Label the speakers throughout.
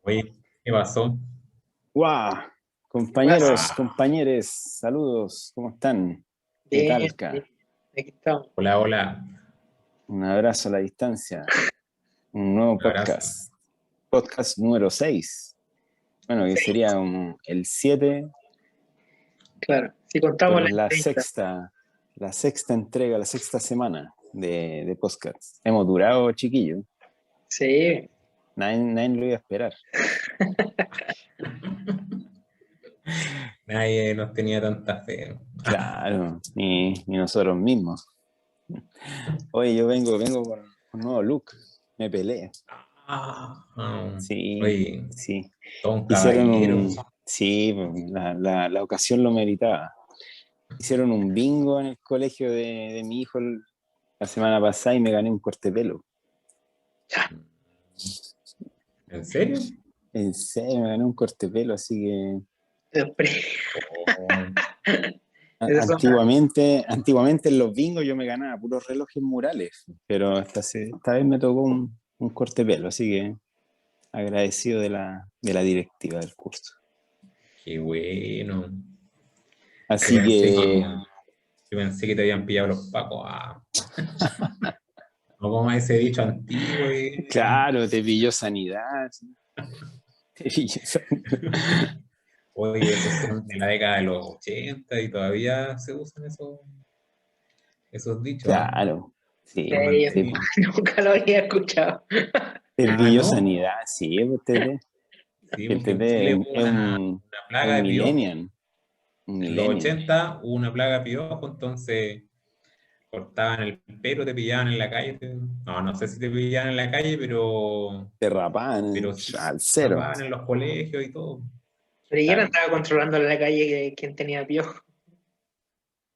Speaker 1: Oye, ¿qué pasó?
Speaker 2: ¡Guau!
Speaker 3: ¿Qué pasa?
Speaker 2: Compañeros, compañeros, saludos, ¿cómo están? ¿Qué
Speaker 3: Bien,
Speaker 2: tal,
Speaker 3: bien,
Speaker 2: Ca?
Speaker 3: aquí estamos.
Speaker 1: Hola, hola.
Speaker 2: Un abrazo a la distancia, un nuevo
Speaker 1: Un abrazo.
Speaker 2: podcast número 6. Bueno, que
Speaker 3: Sí,
Speaker 2: sería el 7,
Speaker 3: claro. Si contamos
Speaker 2: pero
Speaker 3: la
Speaker 2: es
Speaker 3: entrevista.
Speaker 2: la sexta entrega, la sexta semana de podcast. Hemos durado, chiquillos,
Speaker 3: Sí,
Speaker 2: nadie lo iba a esperar.
Speaker 1: Nadie nos tenía tanta fe.
Speaker 2: Claro, ni nosotros mismos. Oye, yo vengo con un nuevo look, me peleé.
Speaker 1: Ah, ah.
Speaker 2: Sí,
Speaker 1: Oye,
Speaker 2: sí.
Speaker 1: todo un
Speaker 2: Hicieron
Speaker 1: caballero.
Speaker 2: un, sí, pues, la ocasión lo meritaba. Hicieron un bingo en el colegio de mi hijo la semana pasada y me gané un corte de pelo.
Speaker 1: ¿En serio?
Speaker 2: En serio, me gané un corte de pelo, así que
Speaker 3: siempre.
Speaker 1: Oh,
Speaker 3: Esas son
Speaker 2: antiguamente en los bingos yo me ganaba puros relojes murales, pero esta vez me tocó un corte de pelo, así que agradecido de la directiva del curso.
Speaker 1: qué bueno. Yo
Speaker 2: Así
Speaker 1: pensé que,
Speaker 2: que,
Speaker 1: yo pensé que te habían pillado los pacos. Ah. No como ese dicho antiguo.
Speaker 2: claro, te pilló sanidad. ¿Sí? Te pilló sanidad.
Speaker 1: Oye, esos son de la década de los 80 y todavía se usan esos dichos, ¿ah?
Speaker 2: Claro, sí,
Speaker 1: Son
Speaker 3: series,
Speaker 2: sí,
Speaker 1: antiguos.
Speaker 3: nunca lo había escuchado.
Speaker 2: te
Speaker 1: Ah,
Speaker 2: pilló
Speaker 1: ¿no?
Speaker 2: sanidad, sí, pues,
Speaker 1: Sí,
Speaker 2: el
Speaker 1: porque en
Speaker 2: TT
Speaker 1: Chile
Speaker 2: es
Speaker 1: hubo una plaga
Speaker 2: un
Speaker 1: de piojos.
Speaker 2: millennial, un
Speaker 1: En los
Speaker 2: millennial.
Speaker 1: 80 hubo una plaga de piojos, entonces cortaban el pelo, te pillaban en la calle. No, no sé si te pillaban en la calle,
Speaker 2: Te rapaban
Speaker 1: pero sí
Speaker 2: al
Speaker 1: te
Speaker 2: cero,
Speaker 1: tapaban en los colegios y todo.
Speaker 3: Pero yo no
Speaker 2: claro,
Speaker 3: andaba controlando en la calle quién tenía piojo.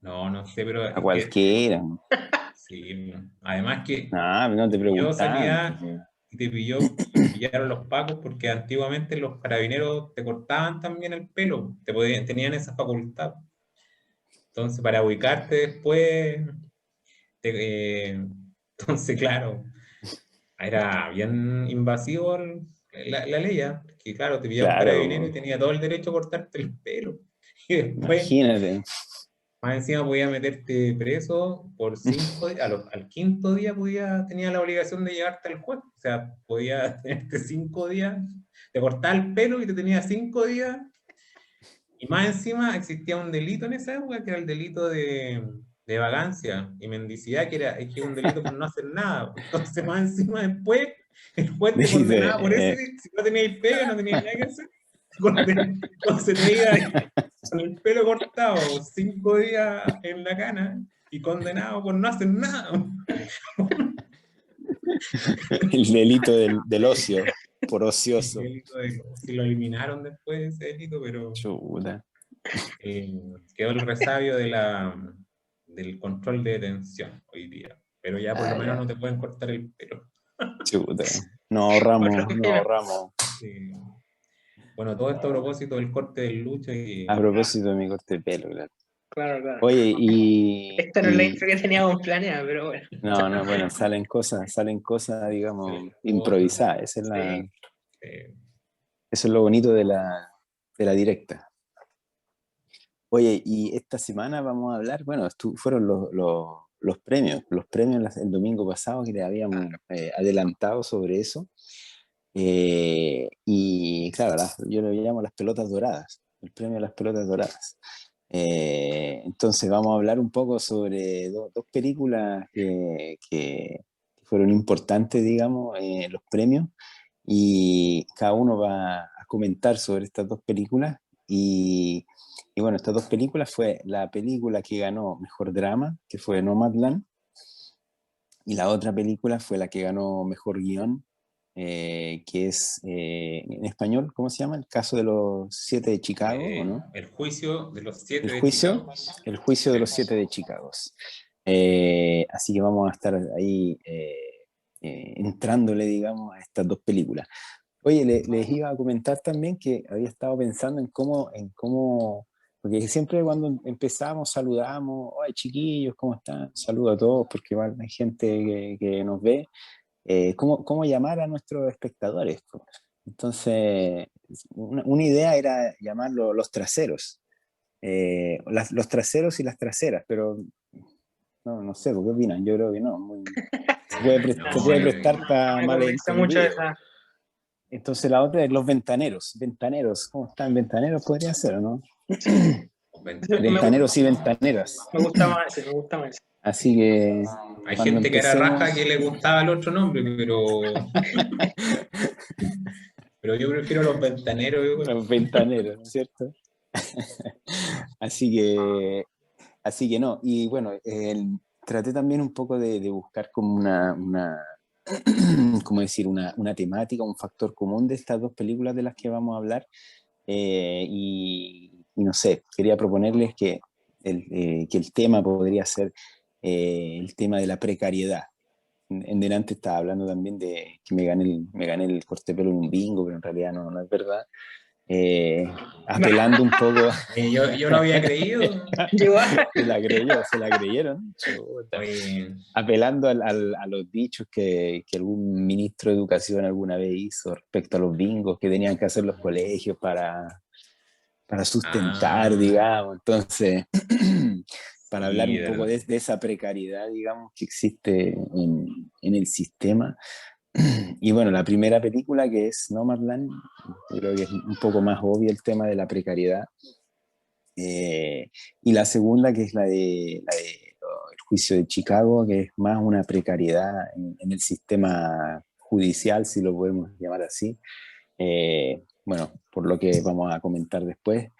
Speaker 1: No, no sé, pero
Speaker 2: a
Speaker 1: es que
Speaker 2: cualquiera.
Speaker 1: sí. Además que
Speaker 2: No te
Speaker 1: te pilló
Speaker 2: preguntaban.
Speaker 1: sanidad y te pillaron los pacos porque antiguamente los carabineros te cortaban también el pelo, tenían esa facultad. Entonces, para ubicarte después, te- entonces, claro, era bien invasivo la ley, ¿ah? Que claro, te pillaba un carabinero y
Speaker 2: Claro,
Speaker 1: tenía todo el derecho a cortarte el pelo. Y después,
Speaker 2: imagínate.
Speaker 1: más encima, podía meterte preso por 5 días. Al quinto día tenía la obligación de llevarte al juez. O sea, podía tenerte 5 días, te cortaba el pelo y te tenía 5 días. Y más encima existía un delito en esa época que era el delito de vagancia y mendicidad, es que es un delito por no hacer nada. Entonces, más encima después, el juez te condenaba por
Speaker 2: Dice,
Speaker 1: ese, si no tenías pega, no tenías nada que hacer. Entonces te iba con el pelo cortado, 5 días en la cana y condenado por no hacer nada.
Speaker 2: el delito del ocio, por
Speaker 1: El
Speaker 2: ocioso.
Speaker 1: delito si lo eliminaron después ese delito, pero
Speaker 2: Chuta,
Speaker 1: eh, quedó el resabio del control de detención hoy día. Pero ya por lo menos no
Speaker 2: ya,
Speaker 1: te pueden cortar el pelo.
Speaker 2: chuta.
Speaker 3: Por lo
Speaker 2: No
Speaker 3: menos.
Speaker 2: ahorramos.
Speaker 1: Eh, bueno, todo esto a propósito del corte del lucho
Speaker 2: A
Speaker 1: y
Speaker 2: propósito de mi corte de pelo, claro.
Speaker 3: Claro, claro.
Speaker 2: Oye,
Speaker 3: Esta no es la intro que teníamos planeada, pero bueno.
Speaker 2: no, bueno, salen cosas, digamos,
Speaker 1: salen cosas.
Speaker 2: improvisadas.
Speaker 3: Sí.
Speaker 1: eh,
Speaker 2: Eso es lo bonito de la directa. Oye, y esta semana vamos a hablar, bueno, fueron los premios el domingo pasado que le habíamos adelantado sobre eso. Y claro, yo lo llamo las pelotas doradas, el premio a las pelotas doradas. Entonces vamos a hablar un poco sobre dos películas que fueron importantes, digamos, en los premios, y cada uno va a comentar sobre estas dos películas. Y bueno, estas dos películas fue la película que ganó Mejor Drama, que fue Nomadland, y la otra película fue la que ganó Mejor Guión, que es en español, ¿cómo se llama? El caso de los siete de Chicago, ¿o no?
Speaker 1: el juicio de los siete
Speaker 2: El
Speaker 1: de
Speaker 2: juicio,
Speaker 1: Chicago.
Speaker 2: el juicio de
Speaker 1: Sí.
Speaker 2: los siete de Chicago. Así que vamos a estar ahí entrándole, digamos, a estas dos películas. Oye, les iba a comentar también que había estado pensando porque siempre cuando empezamos saludamos, hola chiquillos, ¿cómo están? Saludo a todos porque igual hay gente que nos ve. ¿Cómo llamar a nuestros espectadores? Po? Entonces, una idea era llamarlo los traseros. Los traseros y las traseras, pero no sé, ¿qué opinan? Yo creo que no. Se
Speaker 3: No sé,
Speaker 1: No,
Speaker 2: puede
Speaker 1: yo,
Speaker 2: prestar
Speaker 3: no
Speaker 2: para
Speaker 3: me convence mucho
Speaker 2: malentendido.
Speaker 3: esa.
Speaker 2: Entonces la otra es los ventaneros. Ventaneros, ¿cómo están? Ventaneros podría ser, ¿o no?
Speaker 3: Sí, me gusta,
Speaker 2: Ventaneros y ventaneras.
Speaker 3: me gusta más ese, me gusta más ese.
Speaker 2: Así que
Speaker 1: hay
Speaker 2: cuando
Speaker 1: gente que era
Speaker 2: empecemos,
Speaker 1: raja que le gustaba el otro nombre, pero yo prefiero los ventaneros, güey.
Speaker 2: los ventaneros, ¿no es cierto? Así que, así que no. Y bueno, traté también un poco de buscar como ¿cómo decir? Una temática, un factor común de estas dos películas de las que vamos a hablar. Y no sé, quería proponerles que el tema podría ser el tema de la precariedad. En delante estaba hablando también de que me gané el corte de pelo en un bingo, pero en realidad no es verdad. Eh, Apelando un poco,
Speaker 1: Yo no había creído.
Speaker 3: Llegó
Speaker 2: se la creyeron. Chuta.
Speaker 1: Oye,
Speaker 2: Apelando a los dichos que algún ministro de educación alguna vez hizo respecto a los bingos que tenían que hacer los colegios para sustentar,
Speaker 1: ah,
Speaker 2: digamos. Entonces, para hablar
Speaker 1: sí,
Speaker 2: un poco de esa precariedad, digamos, que existe en el sistema. Y bueno, la primera película que es Nomadland, yo creo que es un poco más obvio el tema de la precariedad. Y la segunda que es El juicio de Chicago, que es más una precariedad en el sistema judicial, si lo podemos llamar así. Bueno, por lo que vamos a comentar después.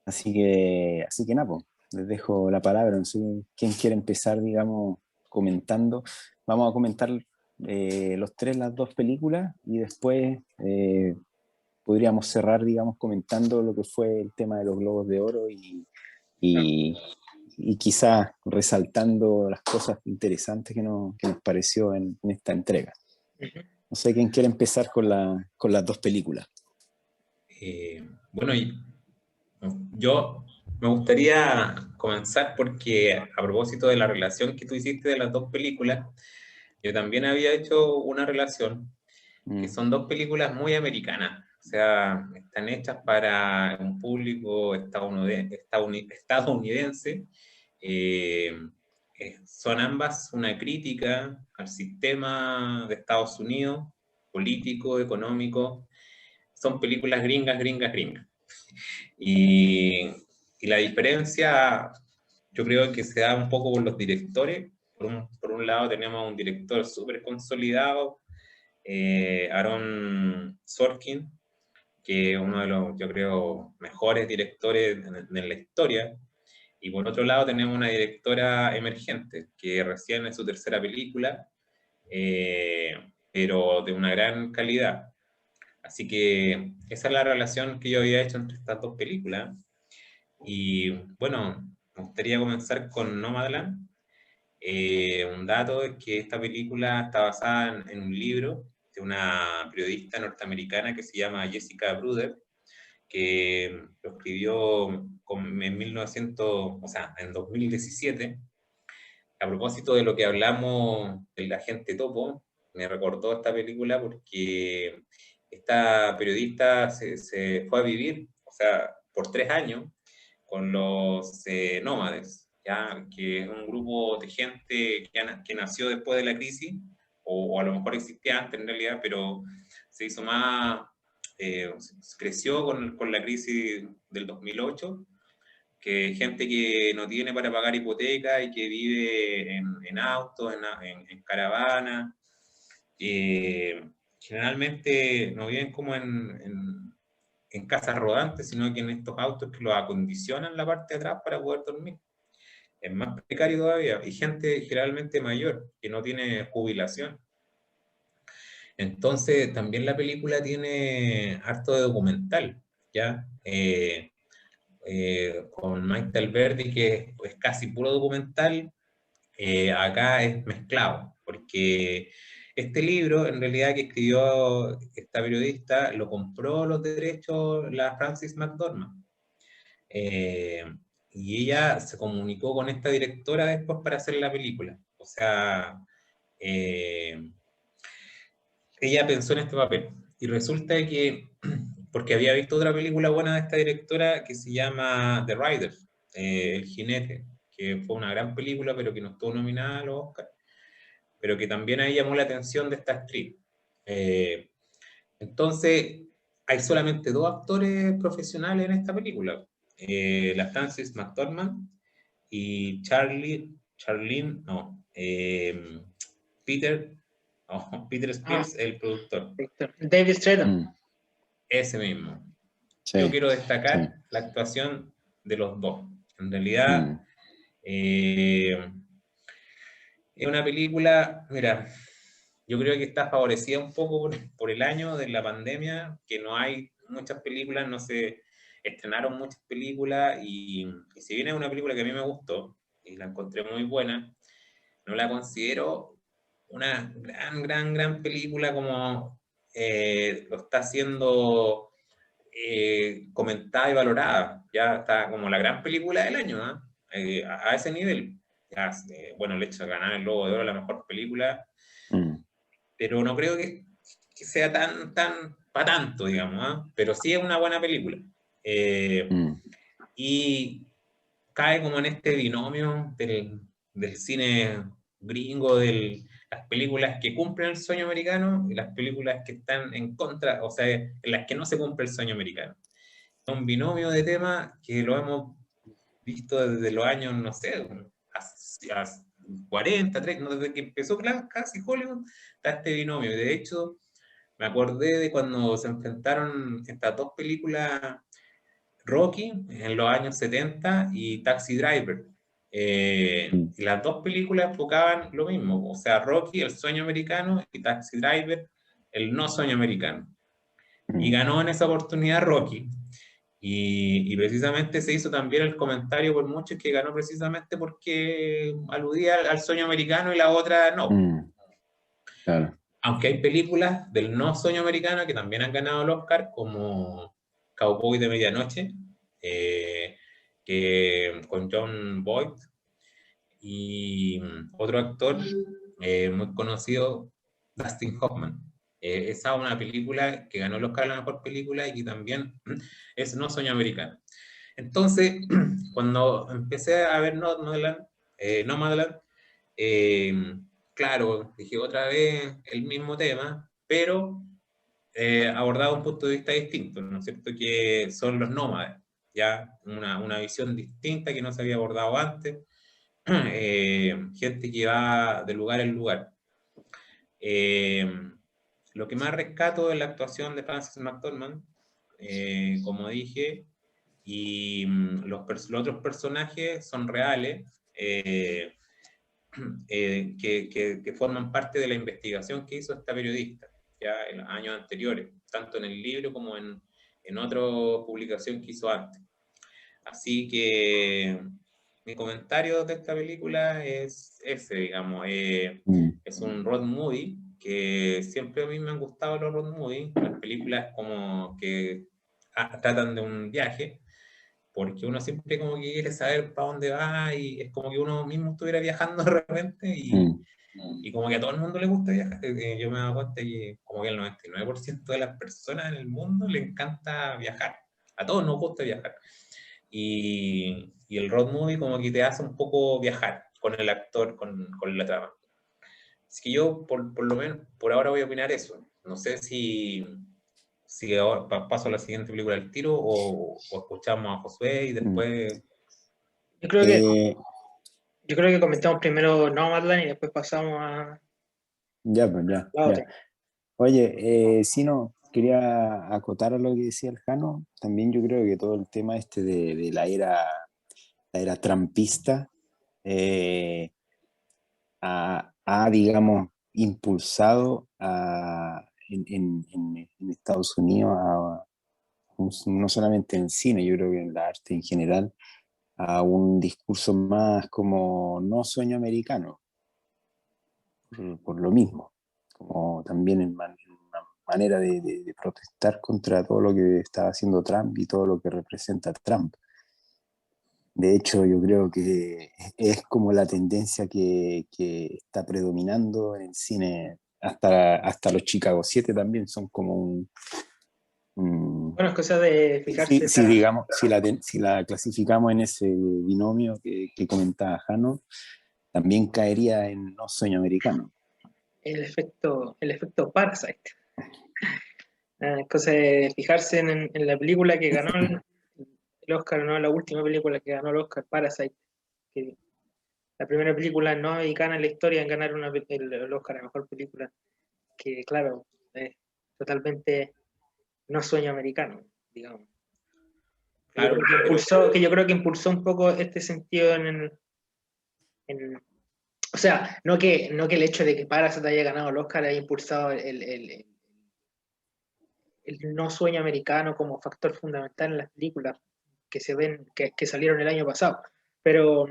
Speaker 2: Así que nada, pues, les dejo la palabra. No sé quién quiere empezar, digamos, comentando. Vamos a comentar los tres, las dos películas y después podríamos cerrar, digamos, comentando lo que fue el tema de los Globos de Oro y, y quizás resaltando las cosas interesantes que nos pareció en esta entrega. No sé quién quiere empezar con las dos películas.
Speaker 1: bueno, yo me gustaría comenzar porque a propósito de la relación que tú hiciste de las dos películas, yo también había hecho una relación que
Speaker 2: Mm.
Speaker 1: son dos películas muy americanas, o sea, están hechas para un público estadounidense. eh, Son ambas una crítica al sistema de Estados Unidos, político, económico. Son películas gringas, gringas, gringas. Y, y la diferencia, yo creo que se da un poco por los directores. Por un lado tenemos un director súper consolidado, Aaron Sorkin, que es uno de los, yo creo, mejores directores en la historia. Y por otro lado tenemos una directora emergente, que recién es su tercera película, pero de una gran calidad. Así que esa es la relación que yo había hecho entre estas dos películas. Y bueno, me gustaría comenzar con Nomadland. Un dato es que esta película está basada en un libro de una periodista norteamericana que se llama Jessica Bruder, que lo escribió en 1900, o sea, en 2017. A propósito de lo que hablamos del agente Topo, me recordó esta película porque esta periodista se fue a vivir, o sea, por 3 años con los nómades, ¿ya? Que es un grupo de gente que nació después de la crisis, o a lo mejor existía antes en realidad, pero se hizo más, creció con la crisis del 2008, que gente que no tiene para pagar hipoteca y que vive en autos, en caravanas. Generalmente no viven como en casas rodantes, sino que en estos autos que los acondicionan la parte de atrás para poder dormir. Es más precario todavía. Y gente generalmente mayor, que no tiene jubilación. Entonces, también la película tiene harto de documental, ¿ya? Con Mike Alberdi, que es casi puro documental, acá es mezclado, porque este libro, en realidad, que escribió esta periodista, lo compró los derechos la Frances McDormand. Eh, y ella se comunicó con esta directora después para hacer la película. O sea, ella pensó en este papel. Y resulta que, porque había visto otra película buena de esta directora que se llama The Rider, El Jinete, que fue una gran película, pero que no estuvo nominada a los Oscars, pero que también ahí llamó la atención de esta actriz. Eh, entonces, hay solamente dos actores profesionales en esta película. La Frances McDormand y Charlene, no, Peter, oh, Peter
Speaker 3: Ah,
Speaker 1: Spears, el productor.
Speaker 3: Víctor. David Stratton.
Speaker 1: Ese mismo. Yo
Speaker 2: Sí,
Speaker 1: quiero
Speaker 2: sí.
Speaker 1: destacar la actuación de los dos. En realidad, eh, es una película, mira, yo creo que está favorecida un poco por el año de la pandemia, que no hay muchas películas, no se estrenaron muchas películas, y si bien es una película que a mí me gustó y la encontré muy buena, no la considero una gran película como lo está haciendo comentada y valorada. Ya está como la gran película del año, ¿no? A ese nivel. Ya, bueno, el hecho de ganar el Globo de Oro, la mejor película,
Speaker 2: Mm,
Speaker 1: pero no creo que sea tan para tanto, digamos, ¿no? Pero sí es una buena película. Eh,
Speaker 2: mm,
Speaker 1: y cae como en este binomio del cine gringo, de las películas que cumplen el sueño americano y las películas que están en contra, o sea, en las que no se cumple el sueño americano. Es un binomio de temas que lo hemos visto desde los años, no sé, a 40, 30, no, desde que empezó casi Hollywood, está este binomio. De hecho, me acordé de cuando se enfrentaron estas dos películas, Rocky en los años 70 y Taxi Driver.
Speaker 2: mm,
Speaker 1: Y las dos películas enfocaban lo mismo, o sea, Rocky, el sueño americano, y Taxi Driver, el no sueño americano. Y
Speaker 2: mm,
Speaker 1: ganó en esa oportunidad Rocky. Y precisamente se hizo también el comentario por muchos que ganó precisamente porque aludía al sueño americano y la otra no.
Speaker 2: mm, claro.
Speaker 1: Aunque hay películas del no sueño americano que también han ganado el Oscar, como Cowboy de Medianoche, eh, con John Boyd y otro actor muy conocido, Dustin Hoffman. Esa es una película que ganó el Oscar a la mejor película y que también es no sueño americano. Entonces, cuando empecé a ver Nomadland, eh, claro, dije otra vez el mismo tema, pero abordado un punto de vista distinto, ¿no es cierto? Que son los nómades, ya una visión distinta que no se había abordado antes, gente que va de lugar en lugar. Eh, lo que más rescato es la actuación de Frances McDormand, como dije, y los otros personajes son reales, que forman parte de la investigación que hizo esta periodista ya en los años anteriores, tanto en el libro como en otra publicación que hizo antes. Así que mi comentario de esta película es ese, digamos,
Speaker 2: Mm,
Speaker 1: es un road movie que siempre a mí me han gustado los road movies, las películas como que tratan de un viaje, porque uno siempre como que quiere saber para dónde va y es como que uno mismo estuviera viajando de repente
Speaker 2: mm,
Speaker 1: y como que a todo el mundo le gusta viajar. Yo me he dado cuenta que como que el 99% de las personas en el mundo le encanta viajar. A todos nos gusta viajar. Y el road movie como que te hace un poco viajar con el actor, con la trama. Así que yo por lo menos por ahora voy a opinar eso. No sé si ahora paso a la siguiente película del tiro o escuchamos a Josué y
Speaker 2: mm.
Speaker 1: después...
Speaker 3: Yo creo que,
Speaker 2: Eh,
Speaker 3: yo creo que comentamos primero Nomadland y después pasamos a
Speaker 2: ya, pues ya,
Speaker 3: la
Speaker 2: ya.
Speaker 3: otra.
Speaker 2: Oye, si no, quería acotar a lo que decía el Jano. También yo creo que todo el tema este de la era trumpista, eh, digamos, impulsado en Estados Unidos, no solamente en el cine, yo creo que en la arte en general, a un discurso más como no sueño americano, por lo mismo, como también en una manera de protestar contra todo lo que está haciendo Trump y todo lo que representa Trump. De hecho, yo creo que es como la tendencia que está predominando en el cine hasta los Chicago 7 también son como
Speaker 3: Bueno, es cosa de fijarse.
Speaker 2: si digamos, si la clasificamos en ese binomio que comentaba Jano, también caería en No Sueño Americano.
Speaker 3: El efecto Parasite. Es cosa de fijarse en la película que ganó el Oscar, no la última película que ganó el Oscar, Parasite, que la primera película no americana en la historia en ganar el Oscar a mejor película, que claro, es totalmente no sueño americano, digamos.
Speaker 1: Claro,
Speaker 3: Que yo creo que impulsó un poco este sentido o sea, no que el hecho de que Parasite haya ganado el Oscar haya impulsado el no sueño americano como factor fundamental en las películas que se ven, que salieron el año pasado. Pero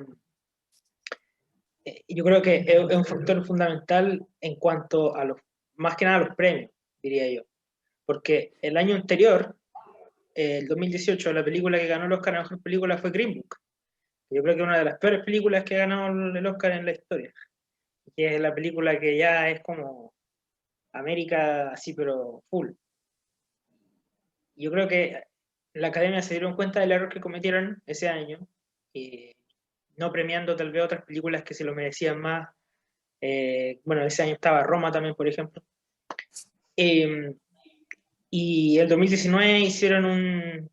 Speaker 3: yo creo que es un factor fundamental en cuanto a los, más que nada a los premios, diría yo. Porque el año anterior, el 2018, la película que ganó el Oscar a mejor película fue Green Book. Yo creo que es una de las peores películas que ha ganado el Oscar en la historia. Que es la película que ya es como América así, pero full. Yo creo que la academia se dieron cuenta del error que cometieron ese año, no premiando tal vez otras películas que se lo merecían más. Bueno, ese año estaba Roma también, por ejemplo. Eh, y el 2019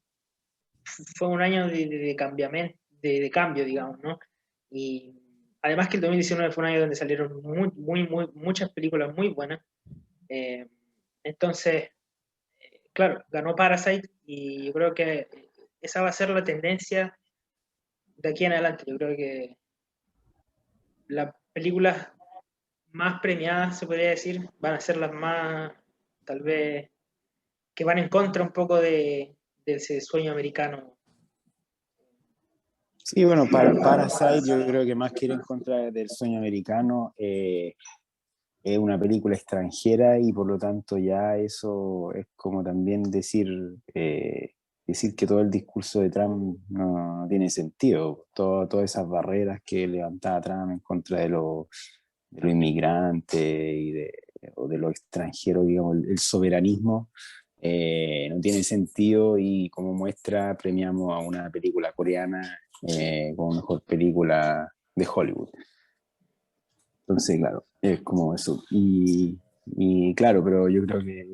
Speaker 3: fue un año de cambiamiento, de cambio, digamos, ¿no? Y además que el 2019 fue un año donde salieron muchas películas muy buenas. Eh, entonces, claro, ganó Parasite y yo creo que esa va a ser la tendencia de aquí en adelante. Yo creo que las películas más premiadas, se podría decir, van a ser las más, tal vez, que van en contra un poco de ese sueño americano.
Speaker 2: Sí, bueno, Parasite yo creo que más quiere en contra del sueño americano. Es una película extranjera y por lo tanto ya eso es como también decir que todo el discurso de Trump no tiene sentido. Todas esas barreras que levantaba Trump en contra de los inmigrantes o de los extranjeros, digamos, el soberanismo no tiene sentido y como muestra premiamos a una película coreana como mejor película de Hollywood. Entonces, claro, es como eso. Y claro, pero yo creo que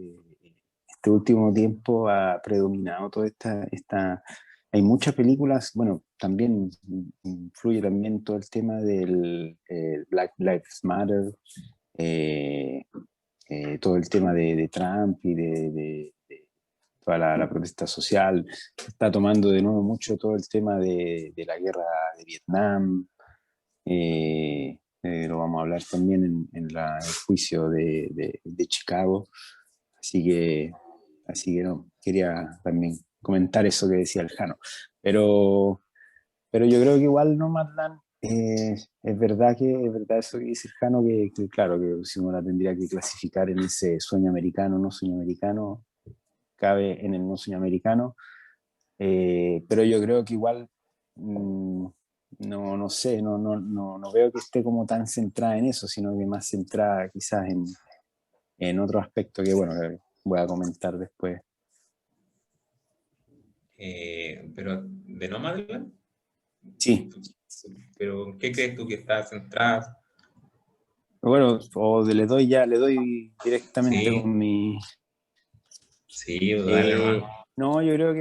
Speaker 2: este último tiempo ha predominado toda esta. Hay muchas películas, bueno, también influye también todo el tema del Black Lives Matter, eh, todo el tema de Trump y de toda la protesta social. Está tomando de nuevo mucho todo el tema de la guerra de Vietnam. Lo vamos a hablar también en el juicio de Chicago. Así que, así que no, quería también comentar eso que decía el Jano. Pero yo creo que igual Nomadland, es verdad eso que dice el Jano, que claro, que si uno la tendría que clasificar en ese sueño americano, no sueño americano, cabe en el no sueño americano. Pero yo creo que igual no sé, no veo que esté como tan centrada en eso, sino que más centrada quizás en otro aspecto que, bueno, que voy a comentar después.
Speaker 1: pero de Nomadland,
Speaker 2: Sí,
Speaker 1: pero ¿qué crees tú que está centrada?
Speaker 2: bueno, le doy directamente
Speaker 1: Sí,
Speaker 2: con mi.
Speaker 1: sí, dale nomás.
Speaker 2: No, yo creo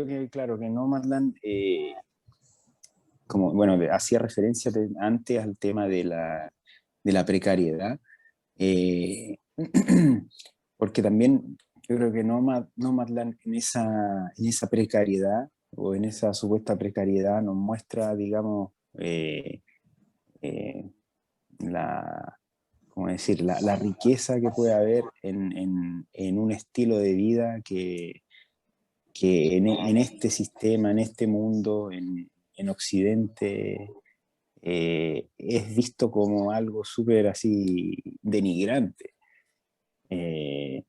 Speaker 2: que, claro, que Nomadland, como, bueno, hacía referencia antes al tema de la precariedad. Eh, Porque también yo creo que Nomadland en esa precariedad o en esa supuesta precariedad nos muestra, digamos, eh, la, ¿cómo decir? La riqueza que puede haber en un estilo de vida que en este sistema, en este mundo, en Occidente, es visto como algo súper así denigrante. Eh,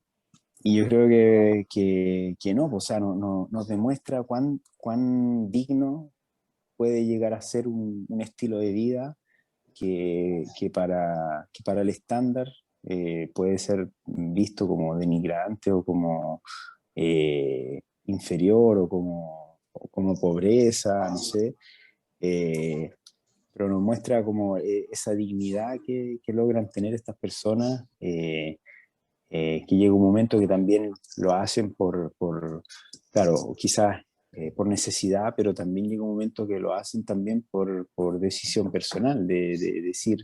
Speaker 2: y yo creo que no, pues, o sea, nos demuestra cuán digno puede llegar a ser un estilo de vida que para el estándar puede ser visto como denigrante o como inferior o como pobreza, no sé, pero nos muestra como esa dignidad que logran tener estas personas, que llega un momento que también lo hacen claro, quizás por necesidad, pero también llega un momento que lo hacen también por decisión personal, de decir,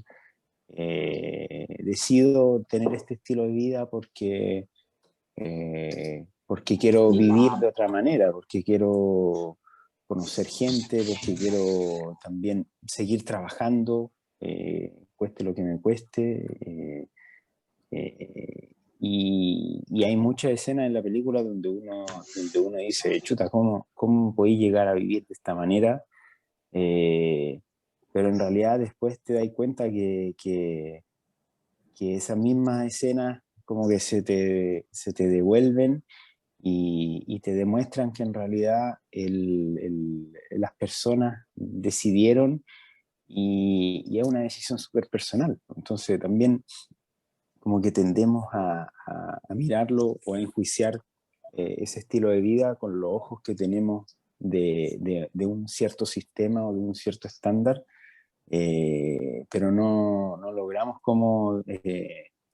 Speaker 2: decido tener este estilo de vida porque quiero vivir de otra manera, porque quiero conocer gente, porque quiero también seguir trabajando, cueste lo que me cueste. Y hay muchas escenas en la película donde uno dice, chuta, ¿cómo podéis llegar a vivir de esta manera? Pero en realidad después te das cuenta que esas mismas escenas como que se te devuelven y te demuestran que en realidad las personas decidieron y es una decisión súper personal. Entonces también como que tendemos a mirarlo o a enjuiciar ese estilo de vida con los ojos que tenemos de un cierto sistema o de un cierto estándar, pero no logramos como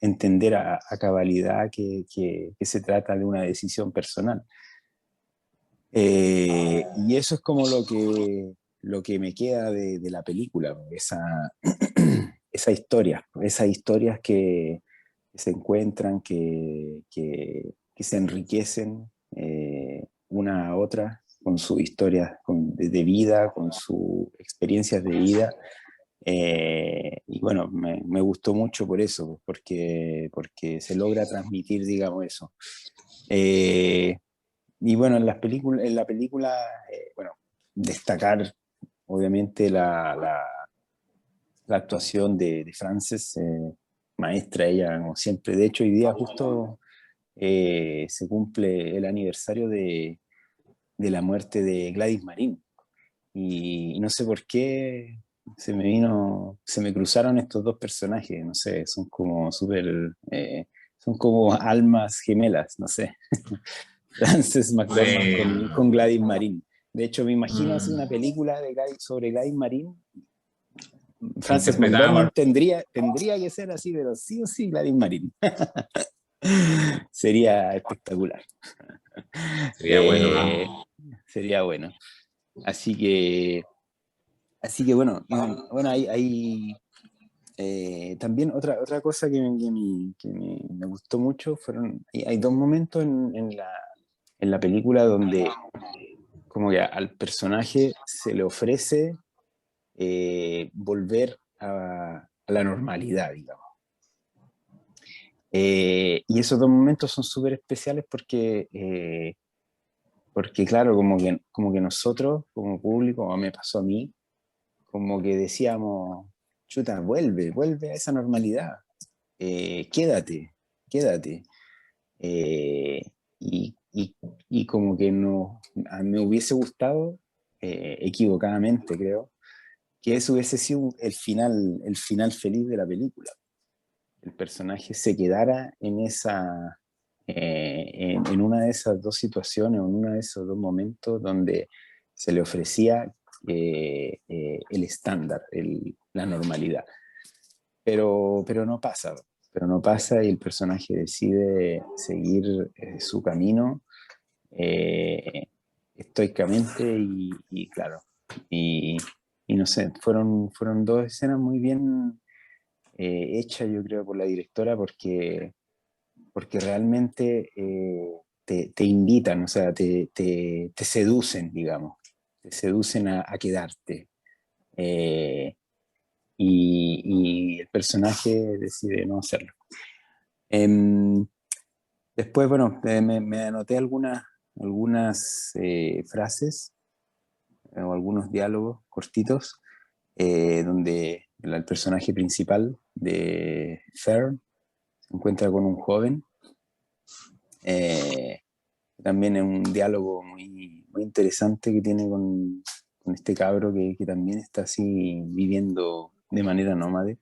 Speaker 2: entender a cabalidad que se trata de una decisión personal. Y eso es como lo que me queda de la película, esas historias que se encuentran, que se enriquecen una a otra con su historia de vida, con sus experiencias de vida. Y bueno, me gustó mucho por eso, porque se logra transmitir, digamos, eso. Eh, y bueno, en la película, bueno, destacar obviamente la actuación de Frances, maestra ella, como siempre. De hecho, hoy día justo se cumple el aniversario de la muerte de Gladys Marín. Y no sé por qué se me cruzaron estos dos personajes, no sé, son como son como almas gemelas, no sé. Frances McDormand
Speaker 1: Bueno,
Speaker 2: con Gladys Marín. De hecho, me imagino hacer una
Speaker 1: mm,
Speaker 2: película sobre Gladys Marín.
Speaker 1: la
Speaker 2: Frances
Speaker 1: interpretaba,
Speaker 2: McDormand tendría que ser así, pero sí o sí Gladys Marín. Sería espectacular.
Speaker 1: sería bueno, ¿no?
Speaker 2: Eh, Sería bueno. Así que bueno, bueno, también otra cosa que me gustó mucho hay dos momentos en la película donde como que al personaje se le ofrece volver a la normalidad, digamos. Y esos dos momentos son súper especiales porque claro, como que nosotros, como público, o me pasó a mí, como que decíamos, chuta, vuelve a esa normalidad, quédate. Eh, y como que no, me hubiese gustado, equivocadamente creo, que eso hubiese sido el final feliz de la película. El personaje se quedara en una de esas dos situaciones, o en uno de esos dos momentos donde se le ofrecía el estándar, la normalidad. Pero no pasa y el personaje decide seguir su camino eh, estoicamente y claro, y, y no sé, fueron dos escenas muy bien hechas, yo creo, por la directora porque realmente te invitan, o sea, te seducen, digamos, te seducen a quedarte. Eh, y el personaje decide no hacerlo. Em, Después, bueno, me anoté algunas frases o algunos diálogos cortitos donde el personaje principal de Fern se encuentra con un joven. eh, También es un diálogo muy, muy interesante que tiene con este cabro que también está así viviendo de manera nómade.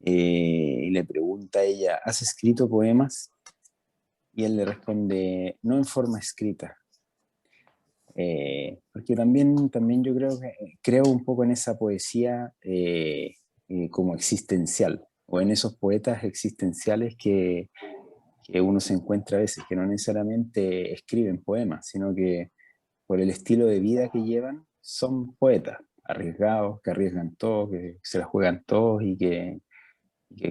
Speaker 2: y le pregunta a ella, ¿has escrito poemas? Y él le responde, no en forma escrita. Porque también yo creo un poco en esa poesía como existencial, o en esos poetas existenciales que uno se encuentra a veces, que no necesariamente escriben poemas, sino que por el estilo de vida que llevan, son poetas arriesgados, que arriesgan todo, que se la juegan todos y que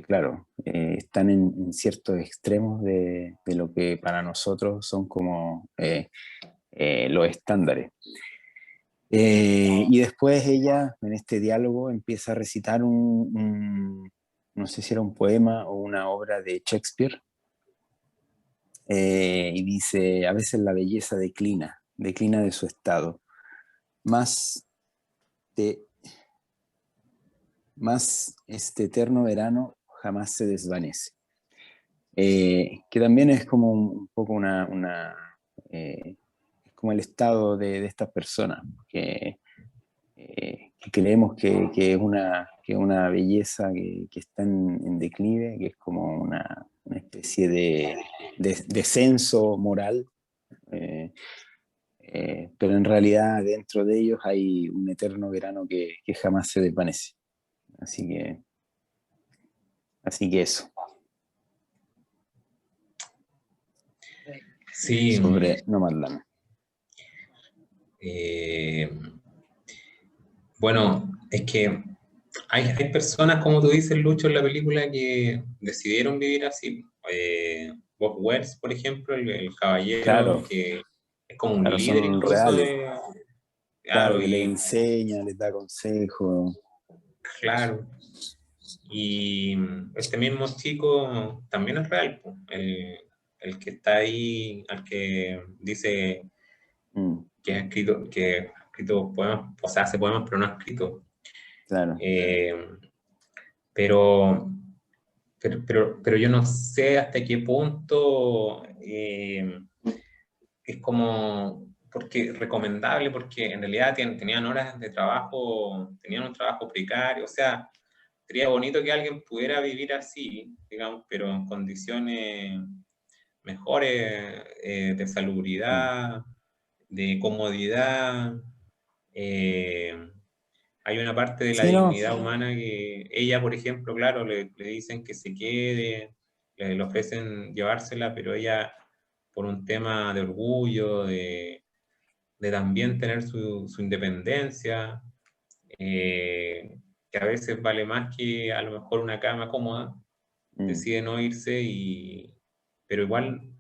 Speaker 2: claro, están en ciertos extremos de lo que para nosotros son como los estándares. Y después ella, en este diálogo, empieza a recitar no sé si era un poema o una obra de Shakespeare, y dice, a veces la belleza declina de su estado, más, de, más este eterno verano jamás se desvanece. Que también es como un poco es como el estado de estas personas, que creemos que es una belleza que está en declive, que es como una especie de descenso moral, eh, pero en realidad dentro de ellos hay un eterno verano que jamás se desvanece. Así que, así que eso,
Speaker 1: Sí,
Speaker 2: sobre Nomadland.
Speaker 1: eh, bueno, es que hay personas, como tú dices, Lucho, en la película que decidieron vivir así. Bob Wells, por ejemplo, el caballero
Speaker 2: Claro,
Speaker 1: que es como un
Speaker 2: claro,
Speaker 1: líder
Speaker 2: son
Speaker 1: incluso
Speaker 2: reales.
Speaker 1: de...
Speaker 2: Claro,
Speaker 1: Claro,
Speaker 2: que les
Speaker 1: y
Speaker 2: enseña, les da consejos.
Speaker 1: claro. Y este mismo chico también es real, po. El que está ahí, al que dice
Speaker 2: Mm,
Speaker 1: que ha escrito poemas, o sea, hace poemas, pero no ha escrito.
Speaker 2: claro.
Speaker 1: Eh, pero, pero yo no sé hasta qué punto es como, porque recomendable, porque en realidad tenían horas de trabajo, tenían un trabajo precario, o sea, sería bonito que alguien pudiera vivir así, digamos, pero en condiciones mejores, de
Speaker 2: Mm.
Speaker 1: salubridad, de comodidad. eh, Hay una parte de la
Speaker 2: Sí, no.
Speaker 1: dignidad humana que ella, por ejemplo, claro, le dicen que se quede, le ofrecen llevársela, pero ella, por un tema de orgullo, de también tener su independencia, que a veces vale más que a lo mejor una cama cómoda,
Speaker 2: Mm,
Speaker 1: decide no irse, pero igual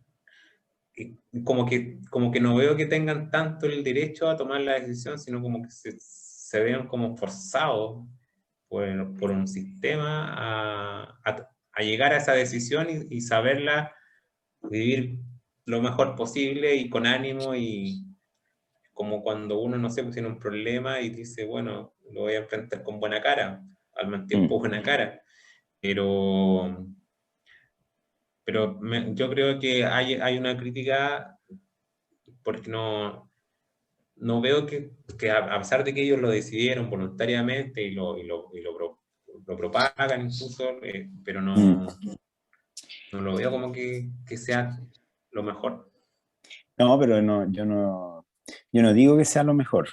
Speaker 1: como que no veo que tengan tanto el derecho a tomar la decisión, sino como que se ven como forzados por un sistema a llegar a esa decisión y saberla vivir lo mejor posible y con ánimo, y como cuando uno, no sé, pues tiene un problema y dice, bueno, lo voy a enfrentar con buena cara, al mal tiempo
Speaker 2: mm.
Speaker 1: buena cara, pero, yo creo que hay una crítica porque no veo que a pesar de que ellos lo decidieron voluntariamente lo propagan incluso, pero
Speaker 2: Mm.
Speaker 1: no lo veo como que sea lo mejor.
Speaker 2: No, pero no, yo no digo que sea lo mejor.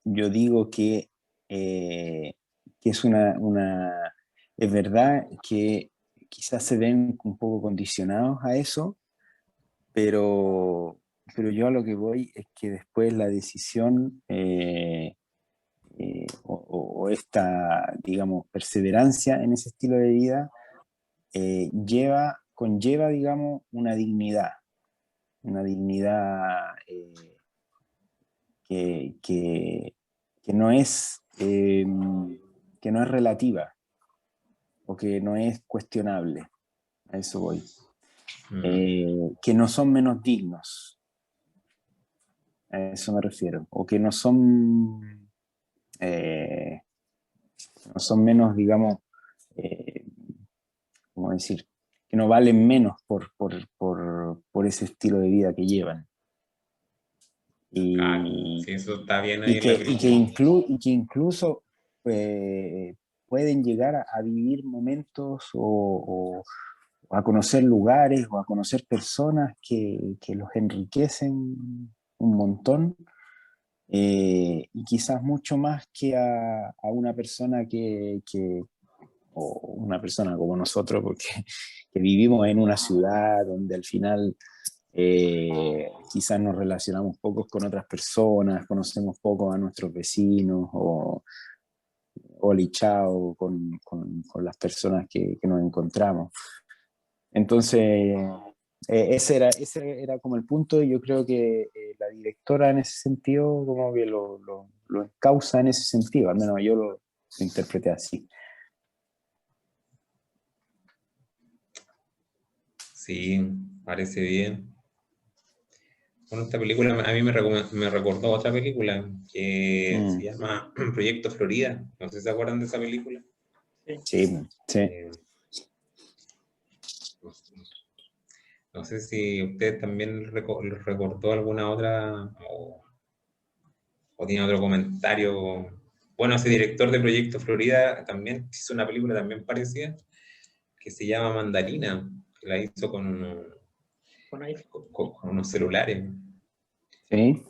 Speaker 2: Yo digo que es es verdad que quizás se ven un poco condicionados a eso, pero, pero yo a lo que voy es que después la decisión o esta, digamos, perseverancia en ese estilo de vida conlleva, digamos, una dignidad que, que, que no es, que no es relativa o que no es cuestionable. A eso voy.
Speaker 1: Mm,
Speaker 2: Que no son menos dignos, a eso me refiero. O que eh, no son menos, digamos, eh, ¿cómo decir? Que no valen menos por ese estilo de vida que llevan.
Speaker 1: claro,
Speaker 2: Y,
Speaker 1: sí, eso está bien ahí
Speaker 2: y
Speaker 1: en la
Speaker 2: que, y que,
Speaker 1: película.
Speaker 2: inclu- y que incluso, eh, pueden llegar a vivir momentos o a conocer lugares o a conocer personas que los enriquecen un montón, y quizás mucho más que a una persona o una persona como nosotros, porque que vivimos en una ciudad donde al final quizás nos relacionamos poco con otras personas, conocemos poco a nuestros vecinos o lichao con las personas que nos encontramos. Entonces, ese era como el punto, y yo creo que la directora en ese sentido como que lo encausa en ese sentido, al menos yo lo interpreté así.
Speaker 1: Sí, parece bien. Bueno, esta película a mí me recordó otra película que se llama Proyecto Florida. No sé si se acuerdan de esa película.
Speaker 2: Sí, sí.
Speaker 1: No sé si ustedes también les recordó alguna otra o tiene otro comentario. Bueno, ese director de Proyecto Florida también hizo una película también parecida que se llama Mandarina, que la hizo con unos celulares.
Speaker 2: Sí.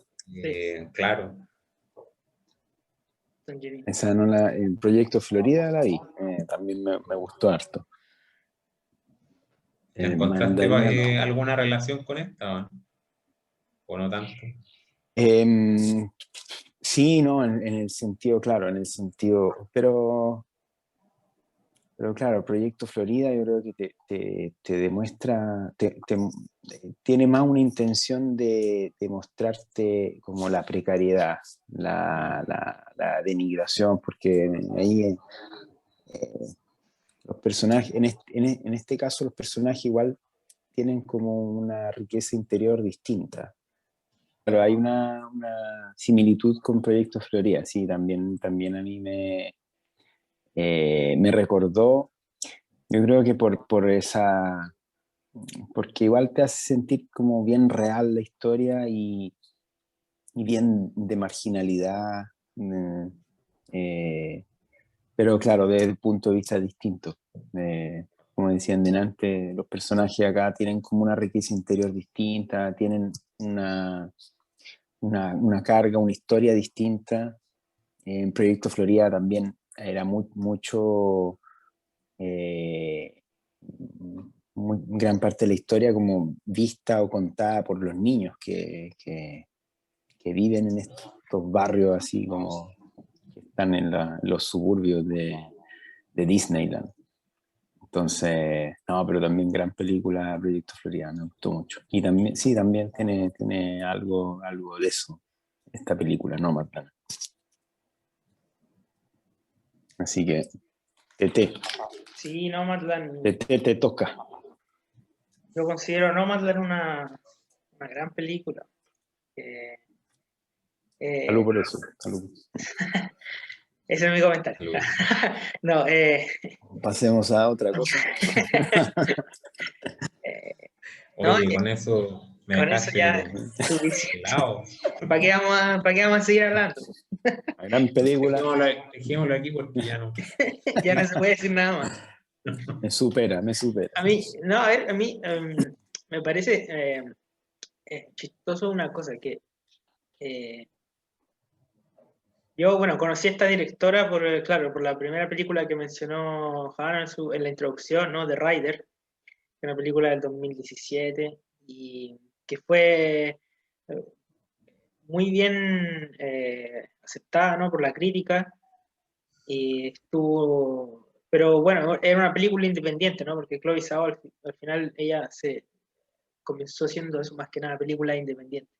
Speaker 1: Claro.
Speaker 2: Esa no el Proyecto Florida la vi, también me gustó harto.
Speaker 1: ¿Encontraste
Speaker 2: Mandarina,
Speaker 1: alguna relación con esta o no tanto?
Speaker 2: Sí, no, en el sentido, claro, en el sentido, pero claro, Proyecto Florida yo creo que te demuestra, tiene más una intención de mostrarte como la precariedad, la denigración, porque ahí los personajes, en este caso los personajes igual tienen como una riqueza interior distinta. Pero hay una similitud con Proyecto Florida, sí, también a mí me recordó, yo creo que por esa, porque igual te hace sentir como bien real la historia y bien de marginalidad, eh, pero claro, desde el punto de vista distinto. Como decían delante, los personajes acá tienen como una riqueza interior distinta, tienen una carga, una historia distinta. En Proyecto Florida también era mucho, gran parte de la historia como vista o contada por los niños que viven en estos barrios así como que están en los suburbios de Disneyland. Entonces, no, pero también gran película Proyecto Florida, me gustó mucho. Y también, sí, también tiene algo de eso, esta película, Nomadland. Así que, Tete,
Speaker 3: Sí, Nomadland.
Speaker 2: te toca.
Speaker 3: Yo considero Nomadland una gran película.
Speaker 2: Salud por eso, salud.
Speaker 3: Ese es mi comentario. No,
Speaker 2: Pasemos a otra cosa.
Speaker 3: no,
Speaker 1: Oye, con eso me
Speaker 3: con eso
Speaker 1: dejaste,
Speaker 3: ya
Speaker 1: pero
Speaker 3: es suficiente.
Speaker 1: helado.
Speaker 3: ¿Para qué vamos a seguir hablando?
Speaker 2: Una gran película.
Speaker 1: Dejémoslo aquí porque ya no.
Speaker 3: Ya no se puede decir nada más.
Speaker 2: Me supera.
Speaker 3: A mí, no, a ver, a mí me parece chistoso una cosa que yo, bueno, conocí a esta directora claro, por la primera película que mencionó Hannah en la introducción, ¿no? The Rider, una película del 2017 y que fue muy bien aceptada, ¿no? Por la crítica y estuvo, pero bueno, era una película independiente, ¿no? Porque Chloe Zhao al final ella se comenzó siendo eso más que nada película independiente.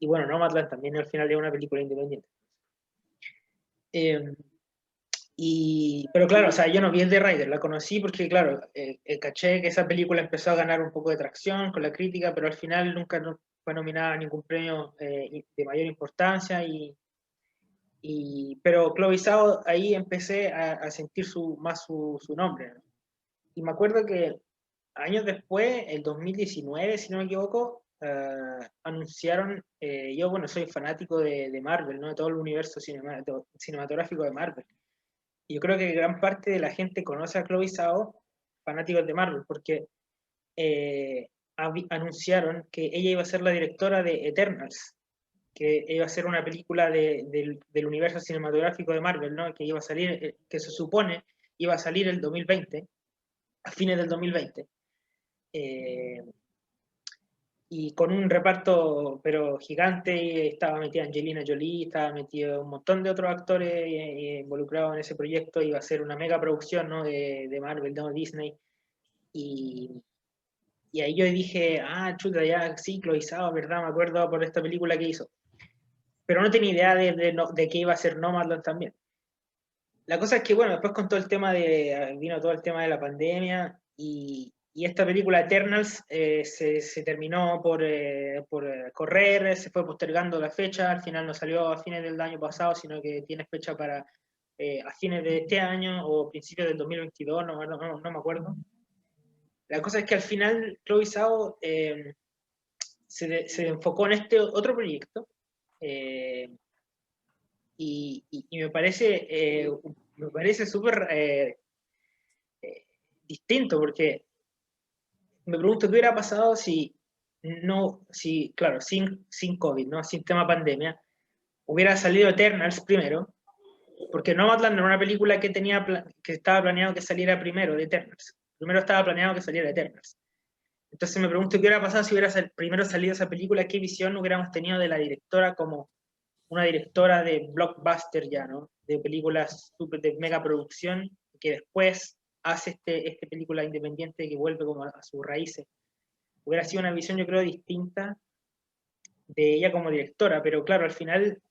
Speaker 3: Y bueno, Nomadland también al final es una película independiente. Pero claro, o sea, yo no vi el de Rider, la conocí porque, claro, caché que esa película empezó a ganar un poco de tracción con la crítica, pero al final nunca fue nominada a ningún premio de mayor importancia. Pero Chloe Zhao, ahí empecé a sentir más su nombre, ¿no? Y me acuerdo que años después, el 2019, si no me equivoco, anunciaron, yo bueno, soy fanático de Marvel, ¿no? De todo el universo cinematográfico de Marvel. yo creo que gran parte de la gente conoce a Chloe Zhao, fanáticos de Marvel, porque anunciaron que ella iba a ser la directora de Eternals, que iba a ser una película del universo cinematográfico de Marvel, ¿no? Que iba a salir, que se supone iba a salir el 2020, a fines del 2020. Y con un reparto pero gigante, y estaba metida Angelina Jolie, estaba metido un montón de otros actores involucrados en ese proyecto, iba a ser una mega producción, ¿no? de Marvel, ¿no? Disney, y ahí yo dije, chuta, ya sí, Chloe Zhao, ¿verdad? Me acuerdo por esta película que hizo, pero no tenía idea de que iba a ser Nomadland también. La cosa es que, bueno, después con todo el tema vino todo el tema de la pandemia, y esta película Eternals se terminó por correr, se fue postergando la fecha, al final no salió a fines del año pasado, sino que tiene fecha para a fines de este año o principios del 2022, no me acuerdo. La cosa es que al final Chloe Zhao se enfocó en este otro proyecto, y me parece súper distinto, porque me pregunto qué hubiera pasado claro, sin COVID, ¿no? Sin tema pandemia, hubiera salido Eternals primero, porque Nomadland era una película que estaba planeado que saliera primero de Eternals. Primero estaba planeado que saliera Eternals. Entonces me pregunto qué hubiera pasado si hubiera primero salido esa película, qué visión hubiéramos tenido de la directora como una directora de blockbuster ya, ¿no? De películas super de mega producción, que después hace este película independiente que vuelve como a sus raíces. Hubiera sido una visión, yo creo, distinta de ella como directora, pero claro, al final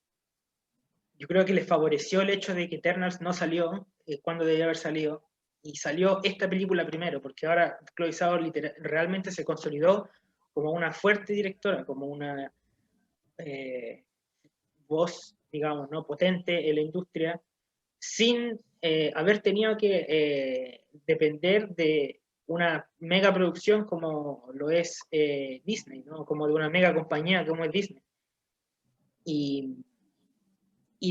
Speaker 3: yo creo que le favoreció el hecho de que Eternals no salió cuando debía haber salido, y salió esta película primero, porque ahora Chloe Zhao realmente se consolidó como una fuerte directora, como una voz, digamos, ¿no? Potente en la industria, sin haber tenido que depender de una mega producción como lo es Disney, ¿no? Como de una mega compañía como es Disney. Y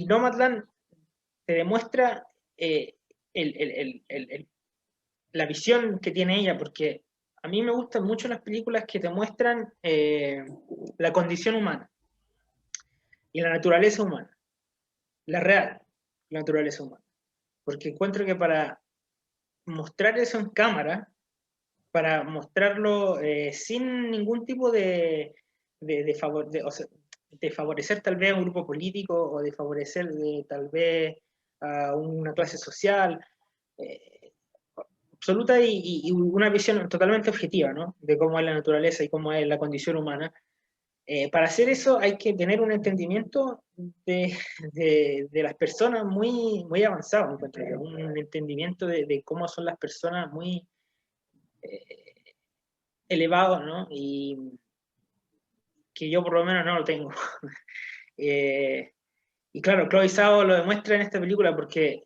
Speaker 3: Nomadland te demuestra el, el, el, la visión que tiene ella, porque a mí me gustan mucho las películas que te muestran la condición humana y la naturaleza humana, la real naturaleza humana. Porque encuentro que para mostrar eso en cámara, para mostrarlo sin ningún tipo o sea, de favorecer tal vez a un grupo político, o de favorecer tal vez a una clase social, eh, absoluta, y una visión totalmente objetiva, ¿no? De cómo es la naturaleza y cómo es la condición humana. Para hacer eso hay que tener un entendimiento de las personas muy, muy avanzado, encuentro yo. Un entendimiento de cómo son las personas muy eh, elevado, ¿no? Y que yo por lo menos no lo tengo. Y claro, Chloe Zhao lo demuestra en esta película, porque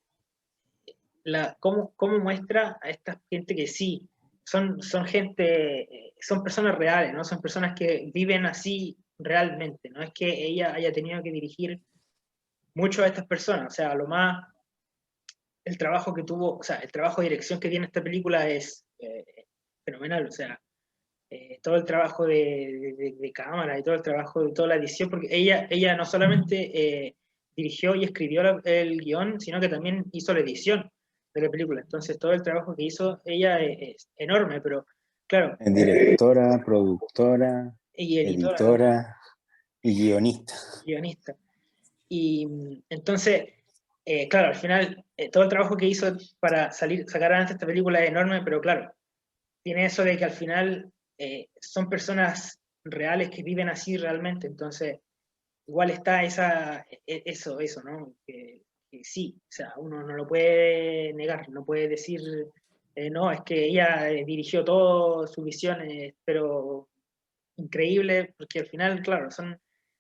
Speaker 3: cómo muestra a esta gente que sí, son gente, son personas reales, ¿no? Son personas que viven así realmente, no es que ella haya tenido que dirigir mucho a estas personas, o sea, lo más, el trabajo que tuvo, o sea, el trabajo de dirección que tiene esta película es fenomenal, o sea, todo el trabajo de cámara y todo el trabajo de toda la edición, porque ella no solamente dirigió y escribió el guión, sino que también hizo la edición de la película. Entonces todo el trabajo que hizo ella es enorme, pero claro,
Speaker 2: Directora, productora,
Speaker 3: y editora también,
Speaker 2: editora y guionista.
Speaker 3: guionista. Y entonces, claro, al final todo el trabajo que hizo para sacar adelante esta película es enorme, pero claro, tiene eso de que al final son personas reales que viven así realmente, entonces igual está eso, ¿no? Que sí, o sea, uno no lo puede negar, no puede decir, no, es que ella dirigió todo, su visión, pero increíble, porque al final, claro,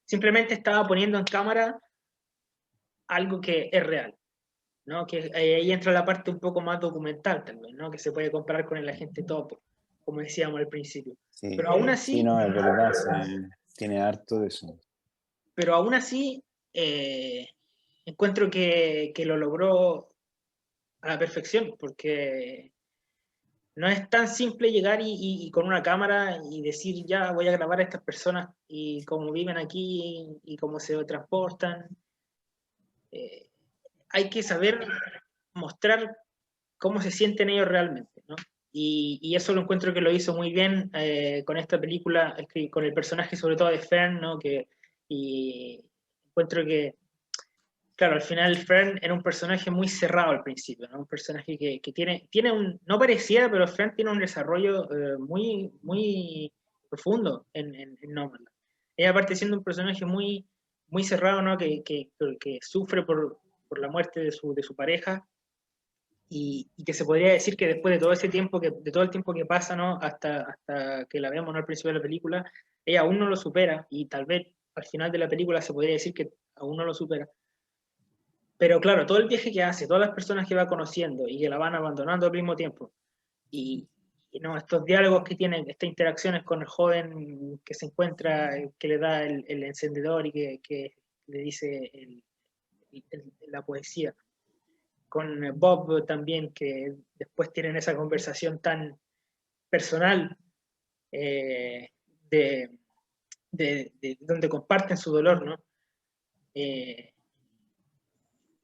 Speaker 3: simplemente estaba poniendo en cámara algo que es real, ¿no? Que ahí entra la parte un poco más documental también, ¿no? Que se puede comparar con el agente topo, como decíamos al principio.
Speaker 2: Sí,
Speaker 3: Pero aún
Speaker 2: sí,
Speaker 3: así,
Speaker 2: no, es verdad, sí, tiene harto de eso.
Speaker 3: pero aún así encuentro que lo logró a la perfección, porque no es tan simple llegar y con una cámara y decir, ya voy a grabar a estas personas y cómo viven aquí y cómo se transportan. Eh, Hay que saber mostrar cómo se sienten ellos realmente, ¿no? Y eso lo encuentro que lo hizo muy bien con esta película, con el personaje sobre todo de Fern, ¿no? Y encuentro que, claro, al final Fern era un personaje muy cerrado al principio, ¿no? Un personaje que tiene un, no parecía, pero Fern tiene un desarrollo muy profundo en Nomadland. Ella parte siendo un personaje muy cerrado, ¿no? Que sufre por la muerte de su pareja y que se podría decir que después de todo ese tiempo, de todo el tiempo que pasa, ¿no? Hasta que la vemos, ¿no? Al principio de la película, ella aún no lo supera y tal vez al final de la película se podría decir que aún no lo supera. Pero claro, todo el viaje que hace, todas las personas que va conociendo y que la van abandonando al mismo tiempo, y, no, estos diálogos que tienen, estas interacciones con el joven que se encuentra, que le da el encendedor y que le dice la poesía, con Bob también, que después tienen esa conversación tan personal eh, de, donde comparten su dolor, ¿no? Eh,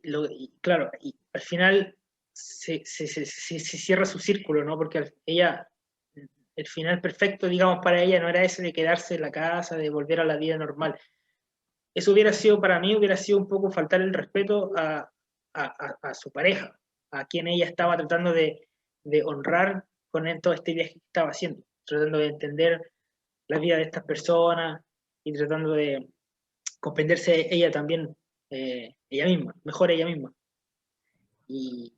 Speaker 3: y claro, y al final se cierra su círculo, ¿no? Porque ella, el final perfecto, digamos, para ella no era ese de quedarse en la casa, de volver a la vida normal. Eso hubiera sido, para mí, hubiera sido un poco faltar el respeto a su pareja, a quien ella estaba tratando de honrar con todo este viaje que estaba haciendo, tratando de entender la vida de estas personas y tratando de comprenderse ella también, ella misma, mejor ella misma. Y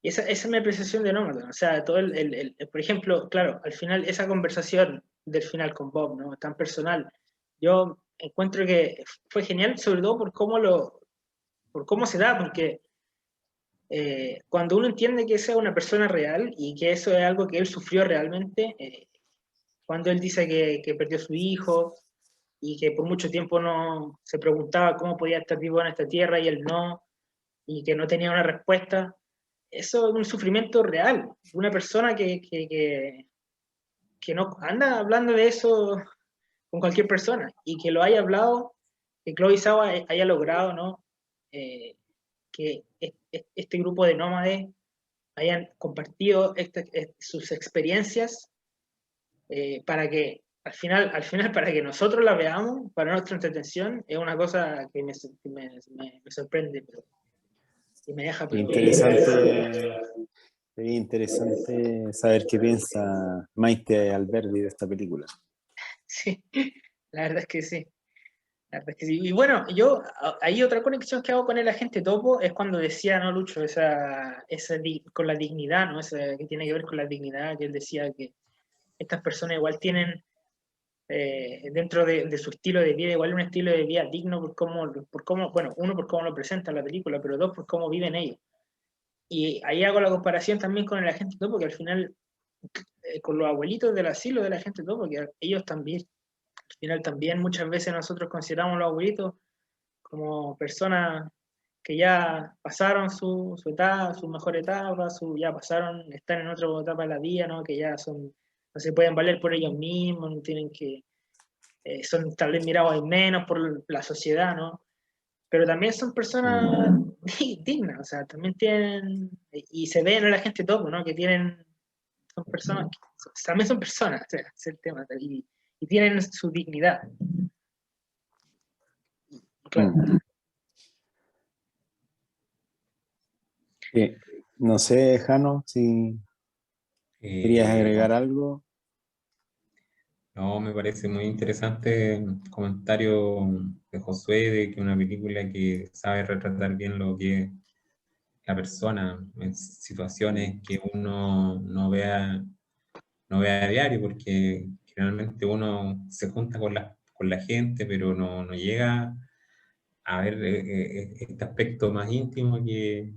Speaker 3: esa es mi apreciación de Nomadland. O sea, todo por ejemplo, claro, al final, esa conversación del final con Bob, ¿no? Tan personal, yo encuentro que fue genial, sobre todo por cómo se da, porque cuando uno entiende que esa es una persona real y que eso es algo que él sufrió realmente, cuando él dice que perdió a su hijo y que por mucho tiempo no se preguntaba cómo podía estar vivo en esta tierra y él no, y que no tenía una respuesta, eso es un sufrimiento real. Una persona que no anda hablando de eso con cualquier persona y que lo haya hablado, que Chloe Zhao haya logrado, ¿no? Que este grupo de nómades hayan compartido sus experiencias para que al final, para que nosotros la veamos, para nuestra entretención, es una cosa que me sorprende pero, y me deja pero,
Speaker 2: Sería interesante saber qué piensa Maite Alberdi de esta película.
Speaker 3: sí, la verdad es que sí. La verdad es que sí. Y bueno, yo, ahí otra conexión que hago con el agente Topo es cuando decía, ¿no, Lucho? Con la dignidad, ¿no? Esa que tiene que ver con la dignidad, que él decía que estas personas igual tienen dentro de su estilo de vida, igual un estilo de vida digno por cómo, bueno, uno por cómo lo presenta la película, pero dos por cómo viven ellos. Y ahí hago la comparación también con el agente Topo, que al final, con los abuelitos del asilo del agente Topo, que ellos también, al final también muchas veces nosotros consideramos a los abuelitos como personas que ya pasaron su etapa, su mejor etapa, ya pasaron, están en otra etapa de la vida, ¿no? Que ya no se pueden valer por ellos mismos, no tienen que, son tal vez mirados en menos por la sociedad, ¿no? Pero también son personas dignas, o sea, también tienen, y se ve en la gente todo, ¿no? Que tienen, son personas, también son personas, o sea, es el tema, y tienen su dignidad. Claro.
Speaker 2: No sé, Jano, si querías agregar
Speaker 1: No,
Speaker 2: algo.
Speaker 1: no, me parece muy interesante el comentario de Josué de que una película que sabe retratar bien lo que es la persona en situaciones que uno no vea a diario, porque generalmente uno se junta con la gente, pero no llega a ver este aspecto más íntimo que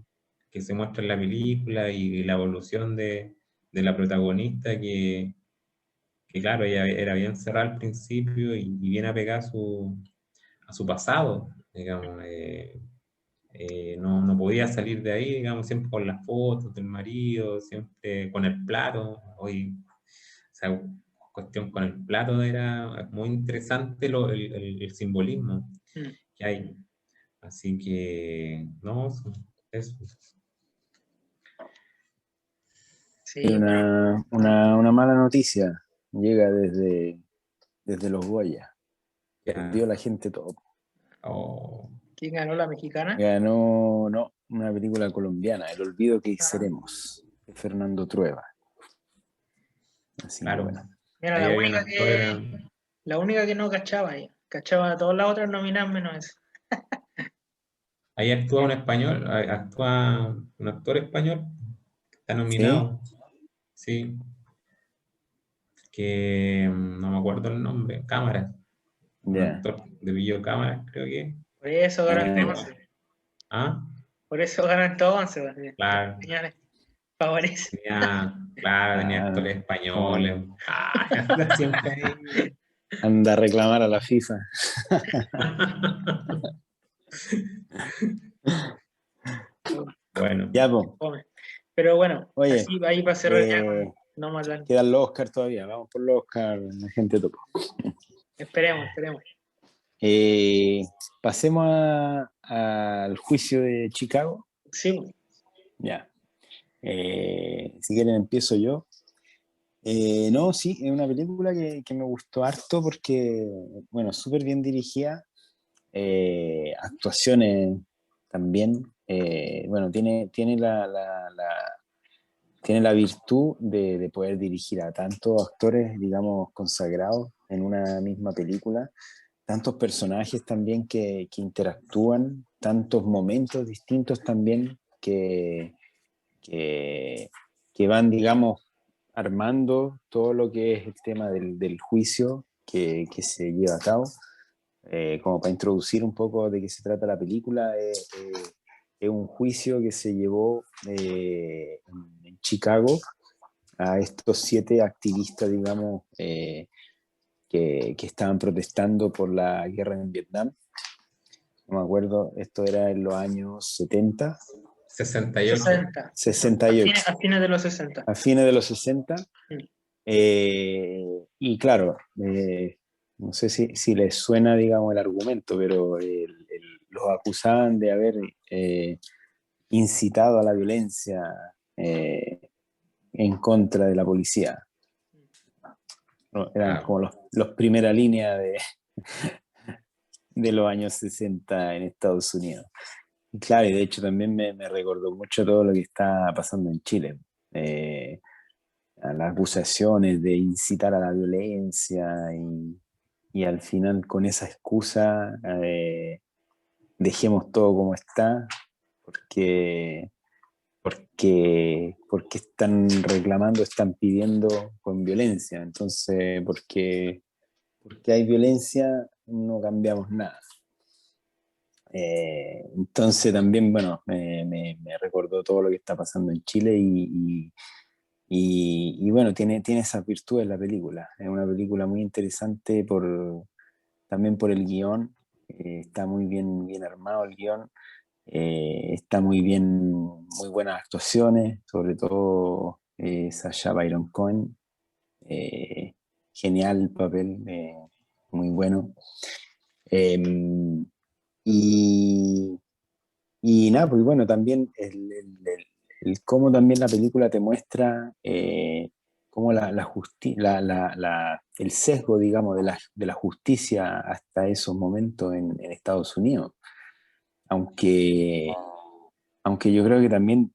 Speaker 1: se muestra en la película y la evolución de la protagonista que claro, ella era bien cerrada al principio y bien apegada a su pasado, digamos. no podía salir de ahí, digamos, siempre con las fotos del marido, siempre con el plato. Hoy, o sea, cuestión con el plato era muy interesante el simbolismo
Speaker 3: Mm.
Speaker 1: que hay. Así que, no, eso.
Speaker 2: Y
Speaker 3: Sí, bueno,
Speaker 2: una mala noticia llega desde los Goya.
Speaker 1: Ya.
Speaker 2: Perdió la gente todo.
Speaker 1: Oh,
Speaker 3: ¿quién ganó la mexicana?
Speaker 2: Ganó, no, una película colombiana, El olvido que
Speaker 3: Ah,
Speaker 2: seremos, de Fernando Trueba. Así que
Speaker 1: claro.
Speaker 2: bueno.
Speaker 3: mira,
Speaker 1: Ahí
Speaker 3: la
Speaker 1: había un
Speaker 3: única
Speaker 1: actor,
Speaker 3: que no cachaba ahí. Cachaba a todas las otras nominadas menos esa.
Speaker 1: ahí actúa un español, actúa un actor español, está
Speaker 2: ¿Sí?
Speaker 1: nominado, sí, que no me acuerdo el nombre, Cámaras, un
Speaker 2: Ya.
Speaker 1: actor de video cámaras, creo que.
Speaker 3: Por eso ganan
Speaker 2: Ah,
Speaker 3: todo
Speaker 2: ya.
Speaker 3: 11.
Speaker 1: Ah,
Speaker 3: Por eso ganan todo 11, pues,
Speaker 1: claro,
Speaker 3: señores. Favorece.
Speaker 1: tenía
Speaker 2: Ah,
Speaker 1: actores
Speaker 2: como
Speaker 1: españoles. Anda siempre ahí.
Speaker 2: anda a reclamar a la FIFA.
Speaker 3: Qué
Speaker 1: Bueno,
Speaker 2: Ya, pues.
Speaker 3: fome. Pero bueno,
Speaker 2: Oye,
Speaker 3: así ahí para cerrar ya
Speaker 2: eh,
Speaker 3: con No Más Land.
Speaker 2: quedan los Oscar todavía. Vamos por los Oscar, la gente topo.
Speaker 3: Esperemos, esperemos.
Speaker 2: Eh, Pasemos al juicio de Chicago.
Speaker 3: Sí,
Speaker 2: Ya. Si quieren empiezo yo. No, sí, es una película que me gustó harto porque, bueno, súper bien dirigida, actuaciones también, bueno, tiene la virtud de poder dirigir a tantos actores, digamos, consagrados en una misma película, tantos personajes también que interactúan, tantos momentos distintos también que, que van, digamos, armando todo lo que es el tema del juicio que se lleva a cabo. Como para introducir un poco de qué se trata la película, es un juicio que se llevó en Chicago a estos 7 activistas, digamos, que estaban protestando por la guerra en Vietnam. No me acuerdo, esto era en los años 70,
Speaker 1: 68.
Speaker 3: 60.
Speaker 2: 68,
Speaker 3: A fines de los 60.
Speaker 2: a fines de los 60.
Speaker 3: Mm.
Speaker 2: Y claro, no sé si les suena, digamos, el argumento, pero los acusaban de haber incitado a la violencia eh, en contra de la policía. ¿No? Eran
Speaker 1: Claro.
Speaker 2: como los primera línea de los años 60 en Estados Unidos. Y claro, y de hecho también me recordó mucho todo lo que está pasando en Chile. Eh, a las acusaciones de incitar a la violencia y al final con esa excusa dejemos todo como está porque, porque están reclamando, están pidiendo con violencia. Entonces, porque hay violencia no cambiamos nada. Entonces también, bueno, me recordó todo lo que está pasando en Chile y bueno, tiene esas virtudes la película. Es una película muy interesante también por el guión. Está muy bien armado el guión. Está muy buenas actuaciones, sobre todo Sacha Baron Cohen. Eh, Genial el papel, muy bueno. Eh, y, y nada, pues bueno, también el cómo también la película te muestra cómo el sesgo, digamos, de la justicia hasta esos momentos en Estados Unidos. Aunque, aunque yo creo que también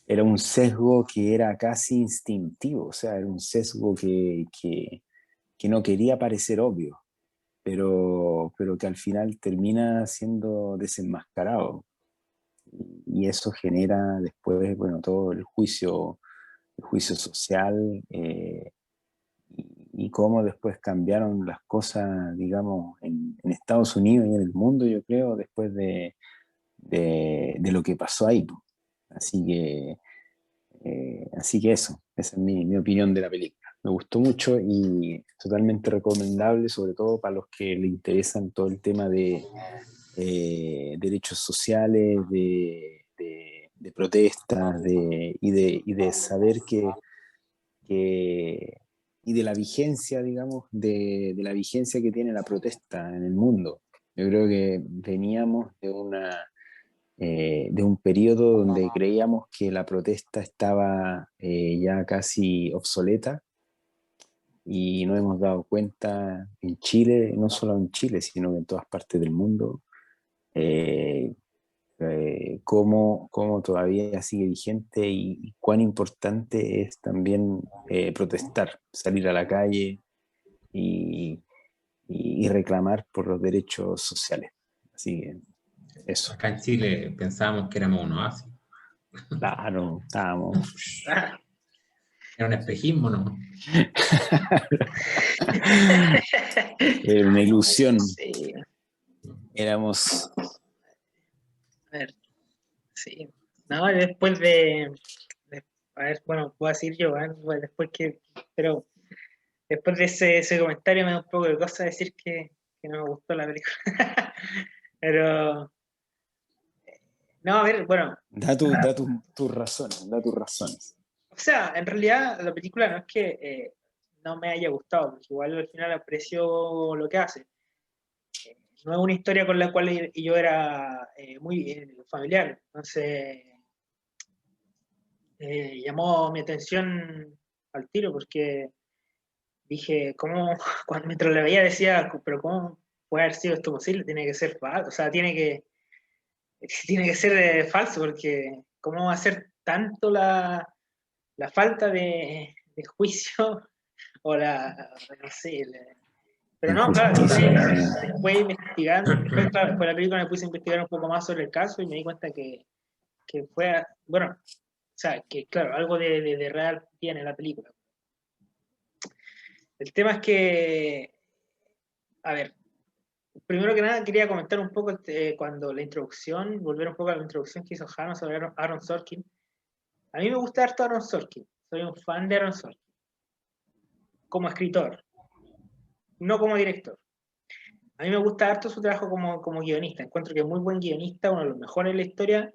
Speaker 2: era un sesgo que era casi instintivo, o sea, era un sesgo que no quería parecer obvio, pero que al final termina siendo desenmascarado. Y eso genera después, bueno, todo el juicio social y cómo después cambiaron las cosas, digamos, en Estados Unidos y en el mundo, yo creo, después de lo que pasó ahí. Así que eso, esa es mi opinión de la película. Me gustó mucho y totalmente recomendable, sobre todo para los que le interesan todo el tema de derechos sociales, de protestas, y de saber que- y de la vigencia, digamos, de la vigencia que tiene la protesta en el mundo. Yo creo que veníamos de un periodo donde creíamos que la protesta estaba ya casi obsoleta, y nos hemos dado cuenta en Chile, no solo en Chile, sino en todas partes del mundo, eh, cómo todavía sigue vigente, y cuán importante es también protestar, salir a la calle y, y reclamar por los derechos sociales. Así que eso.
Speaker 1: Acá en Chile pensábamos que éramos un oasis,
Speaker 2: Claro, estábamos.
Speaker 3: Ah,
Speaker 1: era un espejismo, ¿no?
Speaker 2: Era una ilusión.
Speaker 3: sí,
Speaker 2: Éramos.
Speaker 3: a ver, sí. No, a ver, bueno, puedo decir yo, bueno, después que, pero después de ese comentario me da un poco de cosa decir que no me gustó la película. Pero, no, a ver, bueno,
Speaker 2: Tus razones, da tus razones.
Speaker 3: o sea, en realidad la película no es que no me haya gustado, porque igual al final aprecio lo que hace. No es una historia con la cual yo era muy familiar, entonces llamó mi atención al tiro, porque dije, ¿cómo? Cuando mientras la veía decía, pero ¿cómo puede haber sido esto posible? Tiene que ser falso, o sea, tiene que ser falso, porque ¿cómo va a ser tanto la falta de juicio o no sé, pero no, claro, después investigando, después, claro, después de la película me puse a investigar un poco más sobre el caso y me di cuenta que fue, bueno, o sea, que claro, algo de real tiene la película. El tema es que, a ver, primero que nada quería comentar un poco cuando la introducción, volver un poco a la introducción que hizo Jano sobre Aaron Sorkin. A mí me gusta harto Aaron Sorkin, soy un fan de Aaron Sorkin, como escritor, no como director. A mí me gusta harto su trabajo como guionista, encuentro que es muy buen guionista, uno de los mejores en la historia,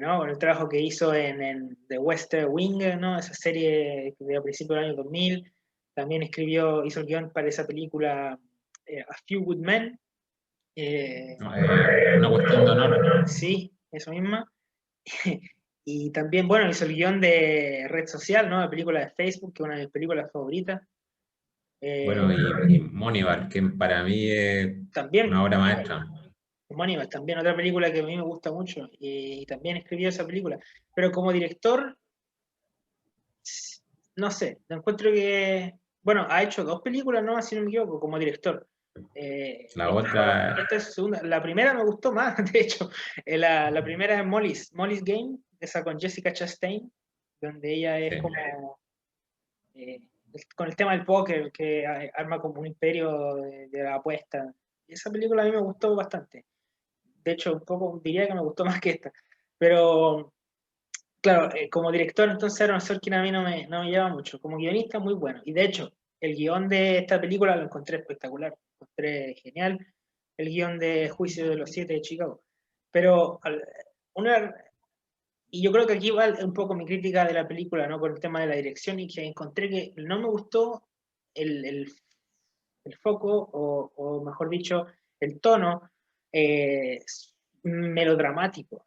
Speaker 3: ¿no? Con el trabajo que hizo en The West Wing, ¿no? Esa serie de a principios del año 2000. También hizo el guión para esa película A Few Good Men.
Speaker 1: No, una cuestión de honor.
Speaker 3: Sí, eso misma. Y también, bueno, hizo el guión de Red Social, ¿no? La película de Facebook, que es una de mis películas favoritas.
Speaker 1: Bueno,
Speaker 3: Eh,
Speaker 1: y Moneyball, que para mí es una
Speaker 3: también,
Speaker 1: obra maestra.
Speaker 3: homónima, también otra película que a mí me gusta mucho, y también escribió esa película. Pero como director, no sé, lo encuentro que, bueno, ha hecho dos películas, ¿no? Si no me equivoco, como director.
Speaker 1: La otra,
Speaker 3: Esta es segunda. La primera me gustó más, de hecho. La primera es Molly's Game, esa con Jessica Chastain, donde ella es
Speaker 1: sí.
Speaker 3: como, con el tema del póker, que arma como un imperio de la apuesta. Esa película a mí me gustó bastante. De hecho, un poco diría que me gustó más que esta. Pero claro, como director, entonces Aaron Sorkin a mí no me lleva mucho. Como guionista, muy bueno. Y de hecho, el guión de esta película lo encontré espectacular. Lo encontré genial. El guión de Juicio de los Siete de Chicago. Pero, una, y yo creo que aquí va un poco mi crítica de la película, ¿no? Con el tema de la dirección, y que encontré que no me gustó el, el, el foco, o mejor dicho, el tono eh, melodramático,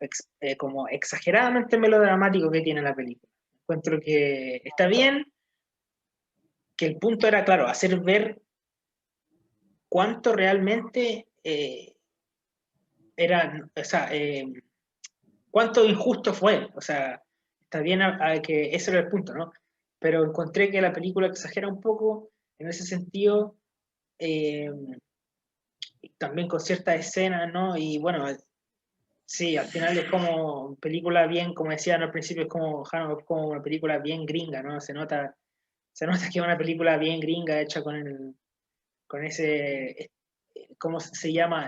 Speaker 3: como exageradamente melodramático que tiene la película. Encuentro que está bien, que el punto era, claro, hacer ver cuánto realmente era, o sea, cuánto injusto fue, o sea, está bien que ese era el punto, ¿no? Pero encontré que la película exagera un poco en ese sentido, eh, también con ciertas escenas, ¿no? Y bueno, sí, al final es como película bien, como decían al principio, es como una película bien gringa, ¿no? Se nota que es una película bien gringa hecha con ese, ¿cómo se llama?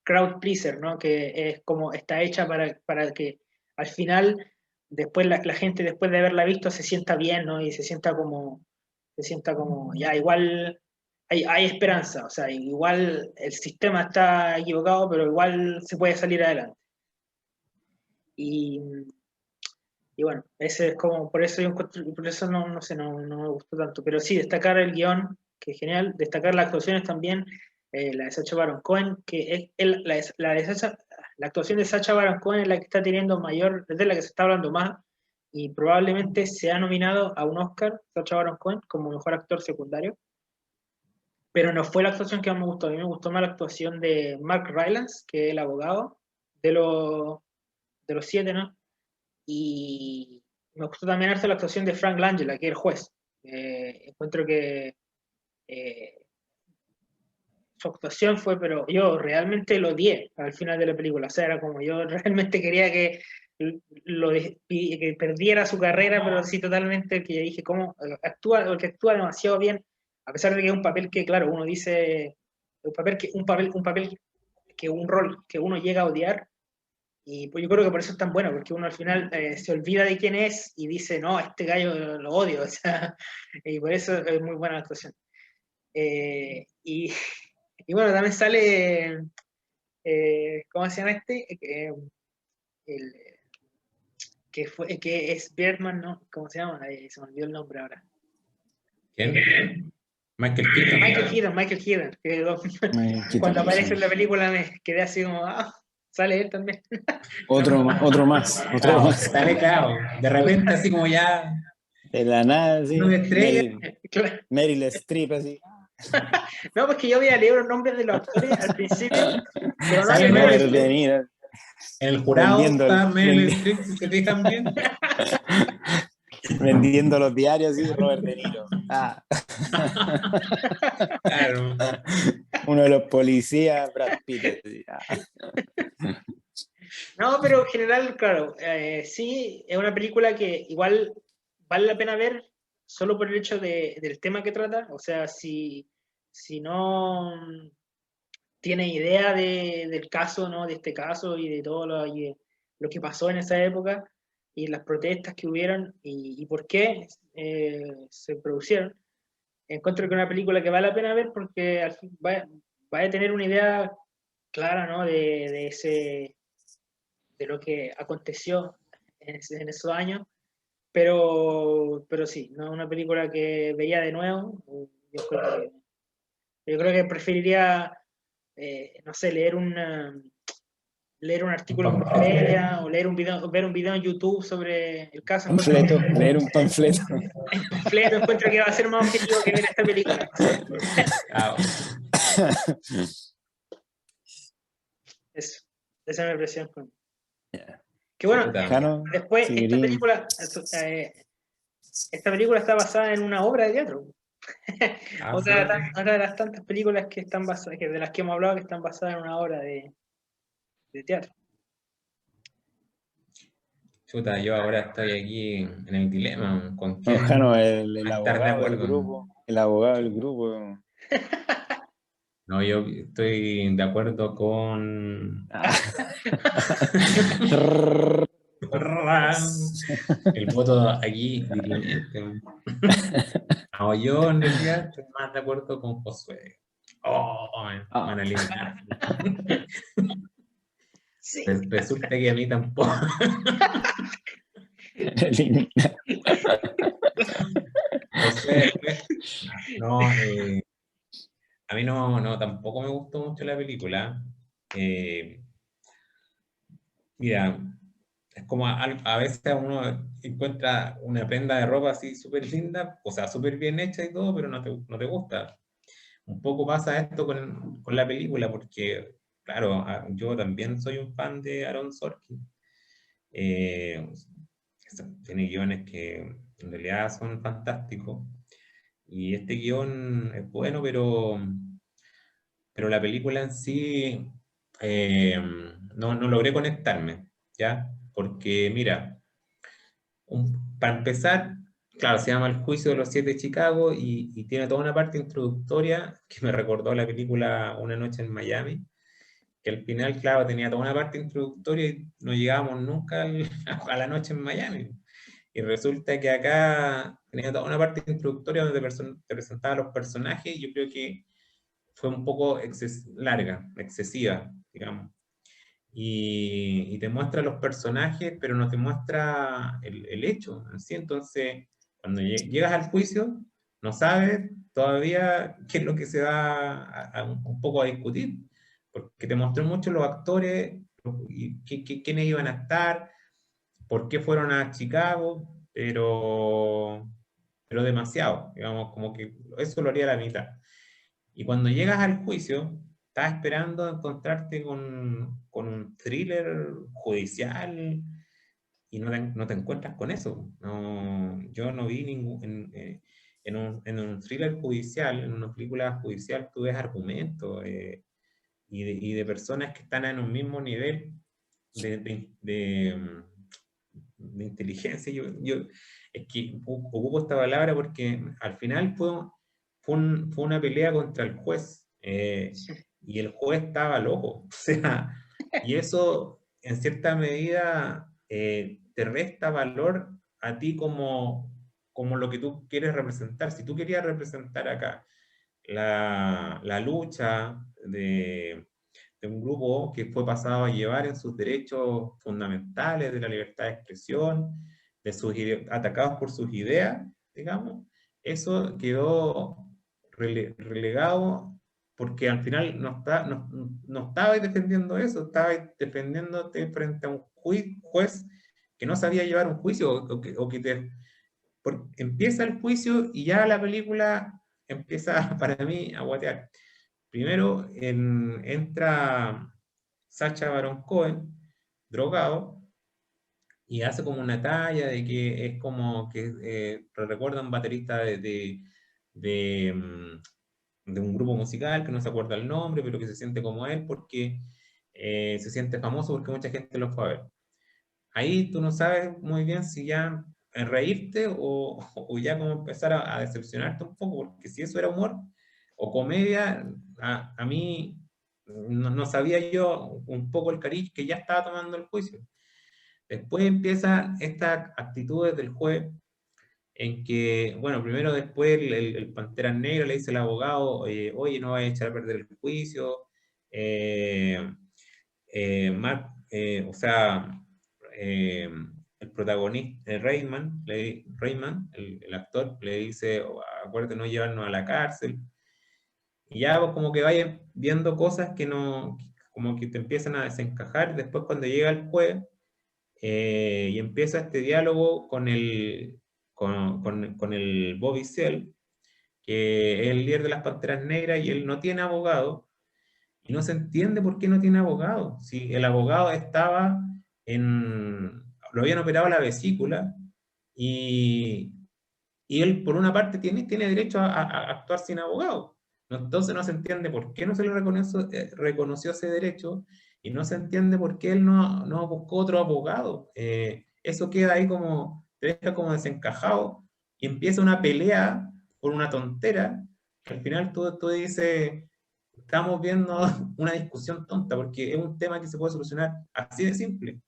Speaker 3: Crowd pleaser, ¿no? Que es como está hecha para que al final, después la gente, después de haberla visto, se sienta bien, ¿no? Y se sienta como, ya igual hay esperanza, o sea, igual el sistema está equivocado, pero igual se puede salir adelante. Y, y bueno, ese es como, por eso por eso no sé, no me gustó tanto, pero sí, destacar el guión, que es genial, destacar las actuaciones también, la de Sacha Baron Cohen, que es la actuación de Sacha Baron Cohen es la que está teniendo mayor, es de la que se está hablando más, y probablemente se ha nominado a un Oscar, Sacha Baron Cohen, como mejor actor secundario, pero no fue la actuación que más me gustó. A mí me gustó más la actuación de Mark Rylance, que es el abogado de los siete, ¿no? Y me gustó también harto la actuación de Frank Langella, que es el juez. Encuentro que eh, su actuación fue, pero yo realmente lo odié al final de la película. O sea, era como yo realmente quería que que perdiera su carrera, pero sí totalmente que dije, ¿cómo actúa? Porque actúa demasiado bien, a pesar de que es un papel que, claro, uno dice, un rol que uno llega a odiar, y pues yo creo que por eso es tan bueno, porque uno al final se olvida de quién es y dice, no, este gallo lo odio, o sea, y por eso es muy buena la actuación. Y, y bueno, también sale, ¿cómo se llama este? El, que es Birdman, ¿no? ¿Cómo se llama? Se me olvidó el nombre ahora.
Speaker 1: ¿Quién? Michael Keaton.
Speaker 3: Michael Keaton, que
Speaker 2: Keaton,
Speaker 3: cuando aparece
Speaker 2: sí.
Speaker 3: en la película me quedé así como, sale él también.
Speaker 2: Otro más.
Speaker 1: Claro, sale claro. De repente así como ya
Speaker 2: De la nada, sí.
Speaker 1: una estrella.
Speaker 3: Claro.
Speaker 2: Meryl Streep, así.
Speaker 3: No, pues que yo había leído los nombres de los actores al principio, pero no había
Speaker 1: Sale
Speaker 3: leído
Speaker 1: Meryl
Speaker 2: Robert
Speaker 3: el...
Speaker 2: De Niro.
Speaker 1: En el jurado
Speaker 2: Vendiendo,
Speaker 1: está Meryl Streep, si se fijan bien.
Speaker 2: vendiendo los diarios, sí, Robert De Niro.
Speaker 1: Claro.
Speaker 2: Uno de los policías, Brad Pitt. Sí.
Speaker 3: No, pero en general, claro, sí, es una película que igual vale la pena ver solo por el hecho del tema que trata. O sea, si no tiene idea del caso, ¿no? De este caso y de todo lo que pasó en esa época y las protestas que hubieron y por qué se producieron. Encuentro que es una película que vale la pena ver porque al fin va a tener una idea clara, ¿no? De lo que aconteció en esos años, pero sí, no es una película que veía de nuevo. Yo creo que preferiría, no sé, leer un artículo en Wikipedia o ver un video en YouTube sobre el caso.
Speaker 2: Panfleto, leer un panfleto.
Speaker 3: En panfleto encuentro que va a ser más objetivo que ver esta película.
Speaker 1: Claro.
Speaker 3: Eso, esa es mi impresión.
Speaker 2: Yeah.
Speaker 3: Que bueno,
Speaker 2: Jano,
Speaker 3: después
Speaker 2: si
Speaker 3: esta película está basada en una obra de teatro.
Speaker 1: Sí.
Speaker 3: Otra de las tantas películas que están basadas, de las que hemos hablado, que están basadas en una obra de teatro.
Speaker 1: Chuta, yo ahora estoy aquí en el dilema. ¿Con
Speaker 2: no,
Speaker 1: quién
Speaker 2: Jano, el
Speaker 1: estar de
Speaker 2: abogado del
Speaker 1: acuerdo?
Speaker 2: grupo. El abogado del grupo.
Speaker 1: No, yo estoy de acuerdo con el voto aquí dirimente. No, yo en realidad estoy más de acuerdo con Josué. Oh, me van a eliminar.
Speaker 3: Sí.
Speaker 1: Resulta que a mí tampoco. Josué, no, a mí no, tampoco me gustó mucho la película. Mira, es como a veces uno encuentra una prenda de ropa así súper linda, o sea, súper bien hecha y todo, pero no te gusta. Un poco pasa esto con la película, porque, claro, yo también soy un fan de Aaron Sorkin. Eh, Tiene guiones que en realidad son fantásticos. Y este guión es bueno, pero la película en sí no logré conectarme, ¿ya? Porque, mira, para empezar, claro, se llama El juicio de los siete de Chicago y tiene toda una parte introductoria que me recordó la película Una noche en Miami, que al final, claro, tenía toda una parte introductoria y no llegábamos nunca a la noche en Miami. Y resulta que acá tenía toda una parte introductoria donde te presentaba los personajes, y yo creo que fue un poco larga, excesiva, digamos. Y te muestra los personajes, pero no te muestra el hecho en sí. Entonces, cuando llegas al juicio, no sabes todavía qué es lo que se va un poco a discutir, porque te mostró mucho los actores, y quiénes iban a estar, por qué fueron a Chicago, pero demasiado, digamos, como que eso lo haría a la mitad. Y cuando llegas al juicio, estás esperando encontrarte con un thriller judicial, y no te encuentras con eso. No, yo no vi ningún... en un thriller judicial, en una película judicial, tú ves argumentos, y de personas que están en un mismo nivel de inteligencia. Es que ocupo esta palabra porque al final fue una pelea contra el juez, y el juez estaba loco. O sea, y eso en cierta medida te resta valor a ti como lo que tú quieres representar. Si tú querías representar acá la lucha de un grupo que fue pasado a llevar en sus derechos fundamentales de la libertad de expresión, atacados por sus ideas, digamos, eso quedó relegado, porque al final no estabais defendiendo eso, estabais defendiéndote frente a un juez que no sabía llevar un juicio, empieza el juicio y ya la película empieza para mí a guatear. Primero entra Sacha Baron Cohen, drogado, y hace como una talla de que es como que recuerda a un baterista de, de un grupo musical que no se acuerda el nombre, pero que se siente como él porque se siente famoso porque mucha gente lo fue a ver. Ahí tú no sabes muy bien si ya reírte o ya como empezar a decepcionarte un poco, porque si eso era humor o comedia, a mí no sabía yo un poco el cariz que ya estaba tomando el juicio. Después empiezan estas actitudes del juez en que, bueno, primero después el Pantera Negra le dice al abogado, oye, no vayas a echar a perder el juicio, o sea, eh, el protagonista, Rayman, el actor, le dice, acuérdate no llevarnos a la cárcel, y ya vos como que vayas viendo cosas que no, como que te empiezan a desencajar. Después cuando llega el juez, y empieza este diálogo con el Bobby Seale, que es el líder de las Panteras Negras, y él no tiene abogado, y no se entiende por qué no tiene abogado. Si el abogado lo habían operado la vesícula, y, y él por una parte tiene derecho a actuar sin abogado. Entonces no se entiende por qué no se le reconoció ese derecho, y no se entiende por qué él no buscó otro abogado. Eso queda ahí como, te deja como desencajado, y empieza una pelea por una tontera, que al final tú dices, estamos viendo una discusión tonta, porque es un tema que se puede solucionar así de simple,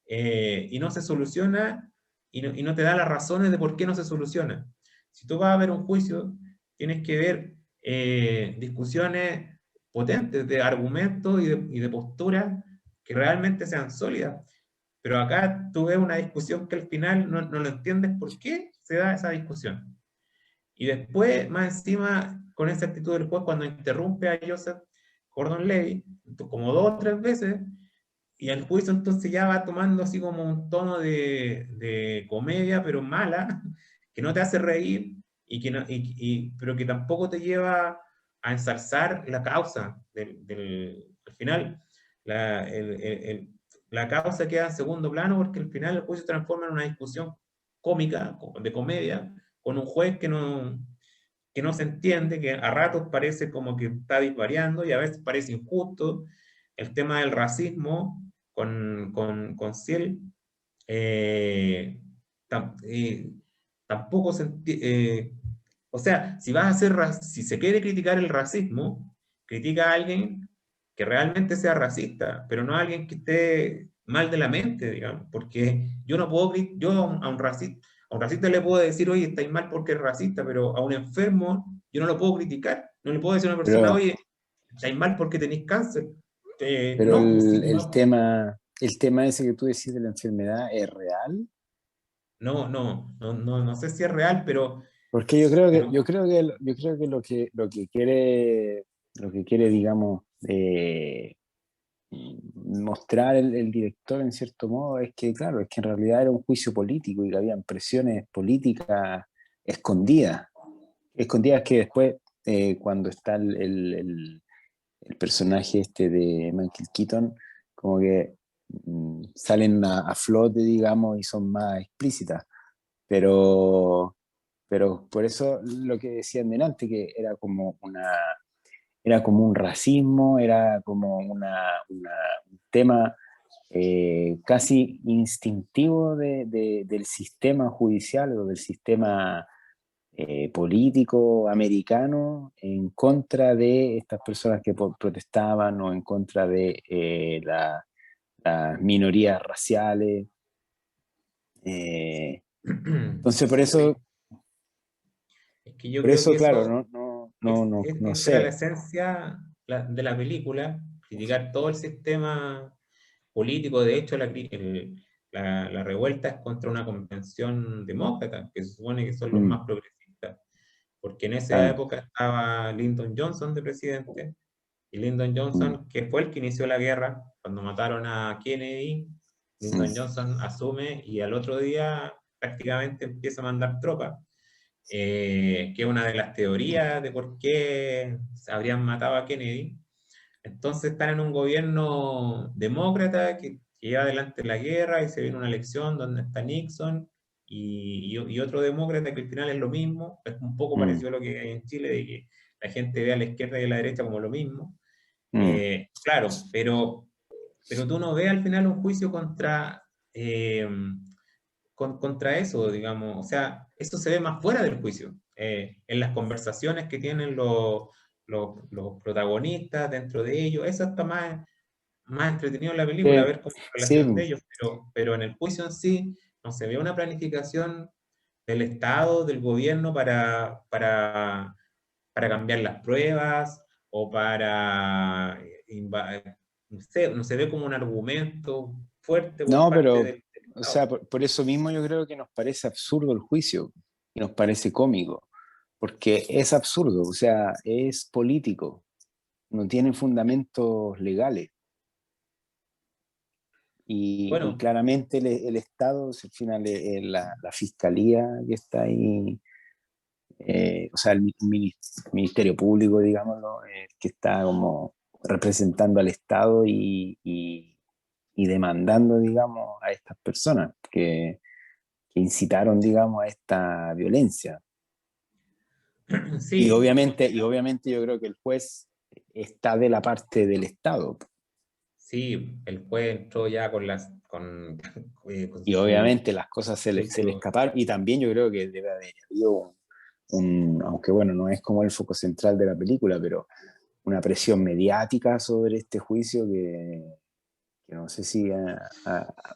Speaker 1: y no se soluciona, y no te da las razones de por qué no se soluciona. Si tú vas a ver un juicio, tienes que ver discusiones potentes de argumentos y de posturas que realmente sean sólidas. Pero acá tú ves una discusión que al final no lo entiendes por qué se da esa discusión. Y después, más encima, con esa actitud del juez, cuando interrumpe a Joseph Gordon-Levitt, como 2 o 3 veces, y el juicio entonces ya va tomando así como un tono de comedia, pero mala, que no te hace reír, pero que tampoco te lleva a ensalzar la causa. Al final, la causa queda en segundo plano, porque al final el juicio se transforma en una discusión cómica, de comedia, con un juez que no se entiende, que a ratos parece como que está disvariando y a veces parece injusto. El tema del racismo con Ciel, eh, tampoco o sea, si se quiere criticar el racismo, critica a alguien que realmente sea racista, pero no a alguien que esté mal de la mente, digamos, porque yo no puedo, yo A un racista le puedo decir, oye, estáis mal porque es racista, pero a un enfermo yo no lo puedo criticar. No le puedo decir a una persona,
Speaker 2: Pero,
Speaker 1: oye, estáis mal porque tenéis cáncer.
Speaker 2: pero
Speaker 1: No, pues si
Speaker 2: el tema ese que tú decís de la enfermedad es real.
Speaker 1: no sé si es real,
Speaker 2: Porque
Speaker 1: pero
Speaker 2: yo creo que lo que quiere, digamos, mostrar el director en cierto modo es que, claro, es que en realidad era un juicio político y que habían presiones políticas escondidas, escondidas que después, cuando está el personaje este de Michael Keaton, como que salen a flote, digamos, y son más explícitas. Pero, pero por eso lo que decían delante, que era como un racismo, era como un tema casi instintivo del sistema judicial o del sistema político americano en contra de estas personas que protestaban o en contra de las minorías raciales. Eh, entonces,
Speaker 1: sí, pues, es que yo
Speaker 2: por
Speaker 1: creo
Speaker 2: eso,
Speaker 1: que
Speaker 2: claro,
Speaker 1: eso
Speaker 2: no
Speaker 1: esa era la
Speaker 2: sé.
Speaker 1: esencia de la película, criticar todo el sistema político. De hecho, la revuelta es contra una convención demócrata, que se supone que son los
Speaker 2: Mm,
Speaker 1: más progresistas, porque en esa
Speaker 2: claro.
Speaker 1: época estaba Lyndon Johnson de presidente, y Lyndon
Speaker 2: Mm,
Speaker 1: Johnson, que fue el que inició la guerra, cuando mataron a Kennedy, Lyndon
Speaker 2: mm,
Speaker 1: Johnson asume y al otro día prácticamente empieza a mandar tropas, que es una de las teorías de por qué habrían matado a Kennedy. Entonces están en un gobierno demócrata que lleva adelante la guerra y se viene una elección donde está Nixon y otro demócrata que al final es lo mismo, es un poco
Speaker 2: mm,
Speaker 1: parecido a lo que hay en Chile, de que la gente ve a la izquierda y a la derecha como lo mismo.
Speaker 2: mm.
Speaker 1: Claro, pero tú no ves al final un juicio eh, contra eso, digamos. O sea, eso se ve más fuera del juicio, en las conversaciones que tienen los protagonistas dentro de ellos. Eso está más entretenido en la película, ver cómo es la
Speaker 2: Sí,
Speaker 1: relación de ellos, pero en el juicio en sí no se ve una planificación del Estado, del gobierno para cambiar las pruebas o no se ve como un argumento fuerte por
Speaker 2: no,
Speaker 1: parte
Speaker 2: pero,
Speaker 1: del
Speaker 2: o sea,
Speaker 1: Estado.
Speaker 2: por eso mismo yo creo que nos parece absurdo el juicio y nos parece cómico, porque es absurdo, o sea, es político, no tiene fundamentos legales. Y
Speaker 1: Bueno,
Speaker 2: claramente el Estado, si al final es la fiscalía que está ahí, o sea, Ministerio Público, digámoslo, que está como representando al Estado y demandando, digamos, a estas personas que incitaron, digamos, a esta violencia.
Speaker 1: sí, o
Speaker 2: Y
Speaker 1: sea,
Speaker 2: obviamente yo creo que el juez está de la parte del Estado.
Speaker 1: sí, el juez entró ya con
Speaker 2: Y
Speaker 1: su
Speaker 2: obviamente las cosas se le
Speaker 1: juicio.
Speaker 2: escaparon. Y también yo creo que debe haber habido aunque bueno, no es como el foco central de la película, pero una presión mediática sobre este juicio que no sé si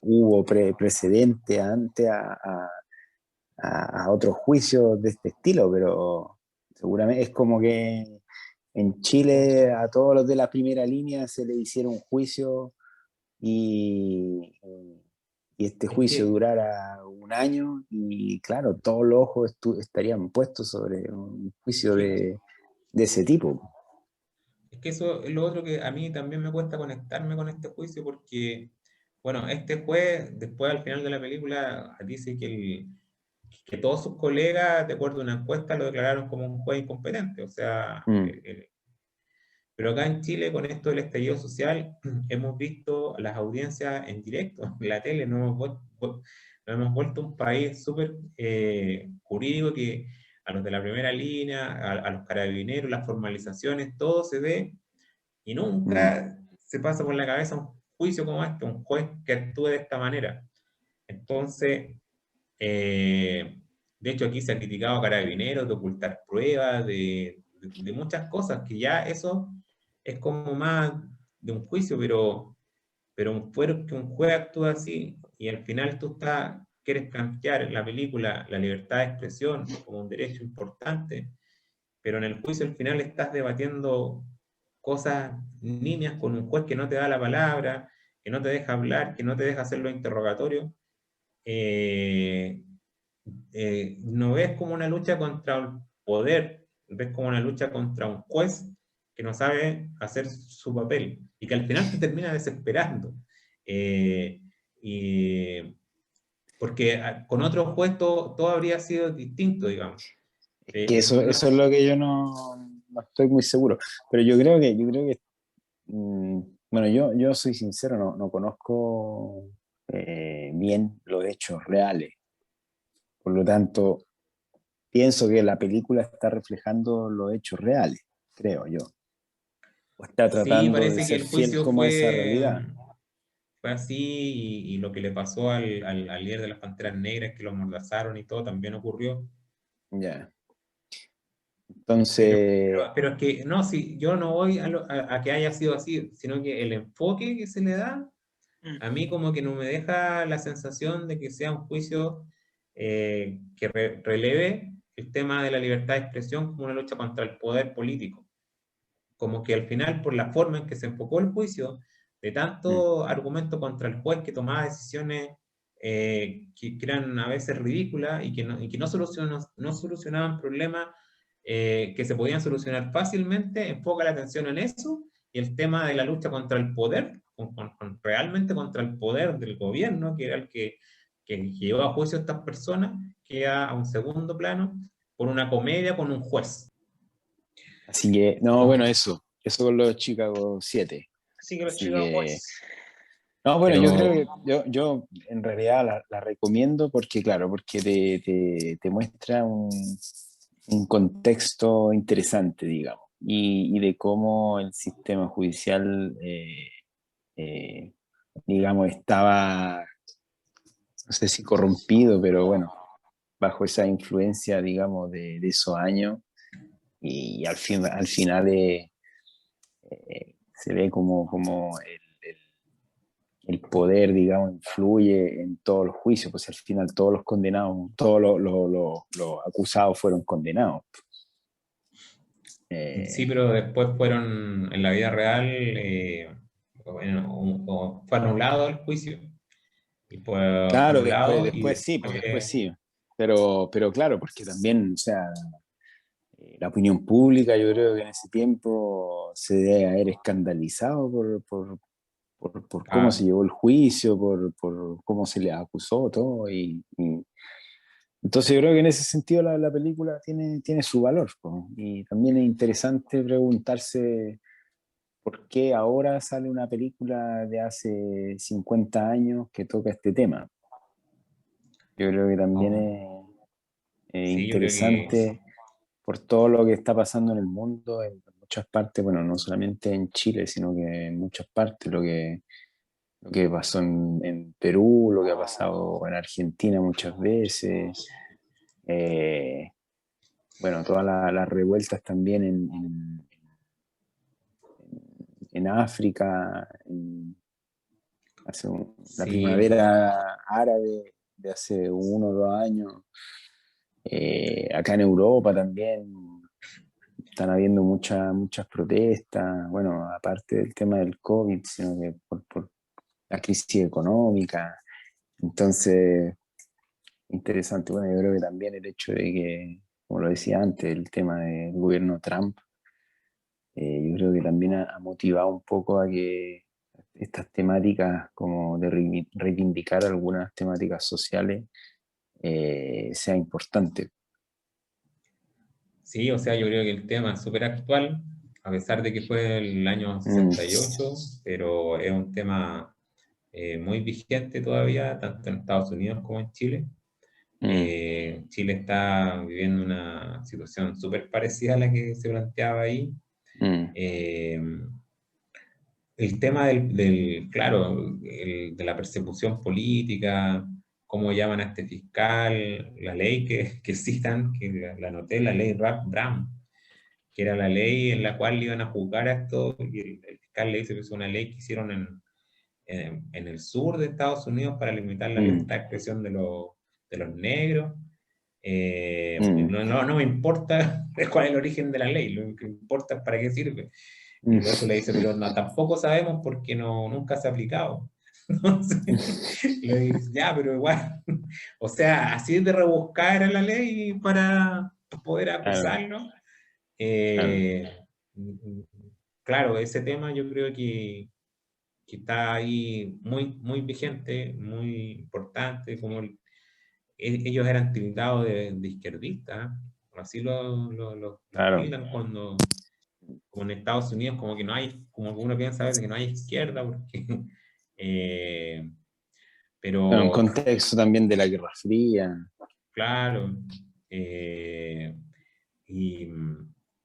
Speaker 2: hubo precedente antes a otros juicios de este estilo, pero seguramente es como que en Chile a todos los de la primera línea se le hiciera un juicio y, y este
Speaker 1: Es
Speaker 2: juicio
Speaker 1: que,
Speaker 2: durara un año y claro, todos los ojos estarían puestos sobre un
Speaker 1: es
Speaker 2: juicio
Speaker 1: que,
Speaker 2: de ese tipo.
Speaker 1: es que eso es lo otro que a mí también me cuesta conectarme con este juicio porque, bueno, este juez, después al final de la película, dice que todos sus colegas, de acuerdo a una encuesta, lo declararon como un juez incompetente. O sea,
Speaker 2: Mm,
Speaker 1: pero acá en Chile, con esto del estallido social, hemos visto las audiencias en directo, en la tele, nos hemos vuelto un país súper jurídico que a los de la primera línea, a los carabineros, las formalizaciones, todo se ve y
Speaker 2: mm,
Speaker 1: nunca se pasa por la cabeza un juicio como este, un juez que actúe de esta manera. Entonces, eh, de hecho, aquí se ha criticado a carabineros de ocultar pruebas, de muchas cosas, que ya eso es como más de un juicio, pero que un juez actúa así y al final tú estás quieres plantear en la película la libertad de expresión como un derecho importante, pero en el juicio al final estás debatiendo cosas nimias con un juez que no te da la palabra, que no te deja hablar, que no te deja hacer los interrogatorios, eh, no ves como una lucha contra el poder, ves como una lucha contra un juez que no sabe hacer su papel y que al final te termina desesperando. Eh, y porque con otro juez todo habría sido distinto, digamos.
Speaker 2: Es que eso es lo que yo no estoy muy seguro. Pero yo creo que bueno, yo soy sincero, no conozco bien los hechos reales. Por lo tanto, pienso que la película está reflejando los hechos reales, creo yo. O está
Speaker 1: Sí,
Speaker 2: tratando de
Speaker 1: parece que
Speaker 2: ser
Speaker 1: el
Speaker 2: fiel
Speaker 1: juicio
Speaker 2: como a esa realidad.
Speaker 1: fue así y lo que le pasó al líder de las Panteras Negras, que lo amordazaron y todo, también ocurrió.
Speaker 2: Ya.
Speaker 1: Pero,
Speaker 2: Entonces,
Speaker 1: pero es que, no, sí, yo no voy a que haya sido así, sino que el enfoque que se le da,
Speaker 3: Mm.
Speaker 1: a mí como que no me deja la sensación de que sea un juicio que releve el tema de la libertad de expresión como una lucha contra el poder político. Como que al final, por la forma en que se enfocó el juicio, de
Speaker 2: mm,
Speaker 1: tanto argumento contra el juez que tomaba decisiones que eran a veces ridículas y que no solucionaban problemas que se podían solucionar fácilmente, enfoca la atención en eso y el tema de la lucha contra el poder, realmente contra el poder del gobierno, que era el que llevó a juicio a estas personas, queda a un segundo plano por una comedia con un juez.
Speaker 2: así que, no, bueno,
Speaker 1: Entonces,
Speaker 2: eso con los Chicago 7.
Speaker 3: Así que los
Speaker 2: Así
Speaker 3: chicos,
Speaker 2: que,
Speaker 3: pues,
Speaker 2: no, bueno, yo creo
Speaker 1: pero
Speaker 2: que yo en realidad la recomiendo porque, claro, porque te muestra un contexto interesante, digamos, y de cómo el sistema judicial, eh, digamos, estaba, no sé si corrompido, pero bueno, bajo esa influencia, digamos, de esos años, y al final se ve como el poder, digamos, influye en todos los juicios, pues al final todos los condenados, todos los acusados fueron condenados.
Speaker 1: sí,
Speaker 2: Eh,
Speaker 1: pero después fueron, en la vida real, bueno, fue anulado el juicio. Y fue
Speaker 2: claro,
Speaker 1: anulado y
Speaker 2: después sí, pues después
Speaker 1: después,
Speaker 2: sí. Pero claro, porque también, o sea, la opinión pública yo creo que en ese tiempo se debe haber escandalizado por cómo se
Speaker 1: ah,
Speaker 2: llevó el juicio, por cómo se le acusó todo. Entonces yo creo que en ese sentido la película tiene su valor, po. Y también es interesante preguntarse por qué ahora sale una película de hace 50 años que toca este tema. Yo creo que también
Speaker 1: no,
Speaker 2: es
Speaker 1: sí, yo creo que
Speaker 2: interesante por todo lo que está pasando en el mundo, en muchas partes, bueno, no solamente en Chile, sino que en muchas partes, lo que pasó en Perú, lo que ha pasado en Argentina muchas veces, eh, bueno, todas las revueltas también en África, la
Speaker 1: sí,
Speaker 2: primavera árabe de hace 1 o 2 años, acá en Europa también están habiendo muchas protestas, bueno, aparte del tema del COVID, sino que por la crisis económica. Entonces, interesante. Bueno, yo creo que también el hecho de que, como lo decía antes, el tema del gobierno Trump, yo creo que también ha motivado un poco a que estas temáticas, como de reivindicar algunas temáticas sociales, sea importante.
Speaker 1: sí, o sea, yo creo que el tema es súper actual, a pesar de que fue el año
Speaker 2: Mm,
Speaker 1: 68, pero es un tema muy vigente todavía, tanto en Estados Unidos como en Chile.
Speaker 2: mm,
Speaker 1: Chile está viviendo una situación súper parecida a la que se planteaba ahí.
Speaker 2: mm,
Speaker 1: Eh, el tema claro, de la persecución política, cómo llaman a este fiscal, la ley que citan, que la anoté, la ley Brown, que era la ley en la cual iban a juzgar a esto, y el fiscal le dice que es una ley que hicieron en el sur de Estados Unidos para limitar la libertad de expresión de los negros. No me importa cuál es el origen de la ley, lo que importa es para qué sirve. Y por eso le dice, pero no, tampoco sabemos porque nunca se ha aplicado. Entonces, le dice, ya, pero igual, o sea, así de rebuscar a la ley para poder acusarlo. Claro, ese tema yo creo que está ahí muy, muy vigente, muy importante, como ellos eran tildados de izquierdistas, así los tildan cuando, como en Estados Unidos, como que no hay, como uno piensa a veces que no hay izquierda, porque, pero
Speaker 2: en contexto también de la Guerra Fría.
Speaker 1: claro,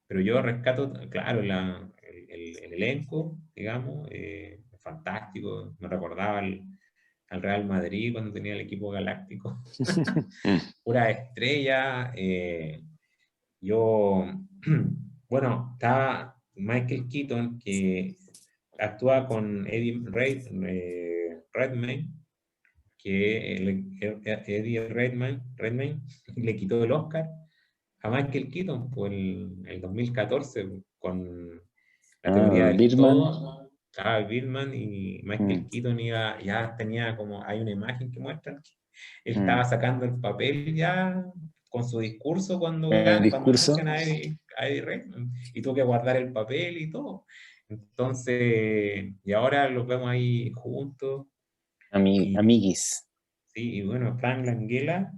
Speaker 1: pero yo rescato, claro, el elenco, digamos, fantástico, me recordaba al Real Madrid cuando tenía el equipo galáctico, pura estrella. Bueno, está Michael Keaton, que actúa con Eddie Redmayne, que Eddie Redmayne le quitó el Oscar a Michael Keaton por el 2014 con la teoría del
Speaker 2: Birdman.
Speaker 1: todo. Estaba Birdman y Michael Keaton ya tenía como, hay una imagen que muestra que él estaba sacando el papel ya con su discurso cuando anuncian a Eddie Redmayne, y tuvo que guardar el papel y todo. Entonces, y ahora los vemos ahí juntos.
Speaker 2: Amiguis.
Speaker 1: Sí, y bueno, Frank Langella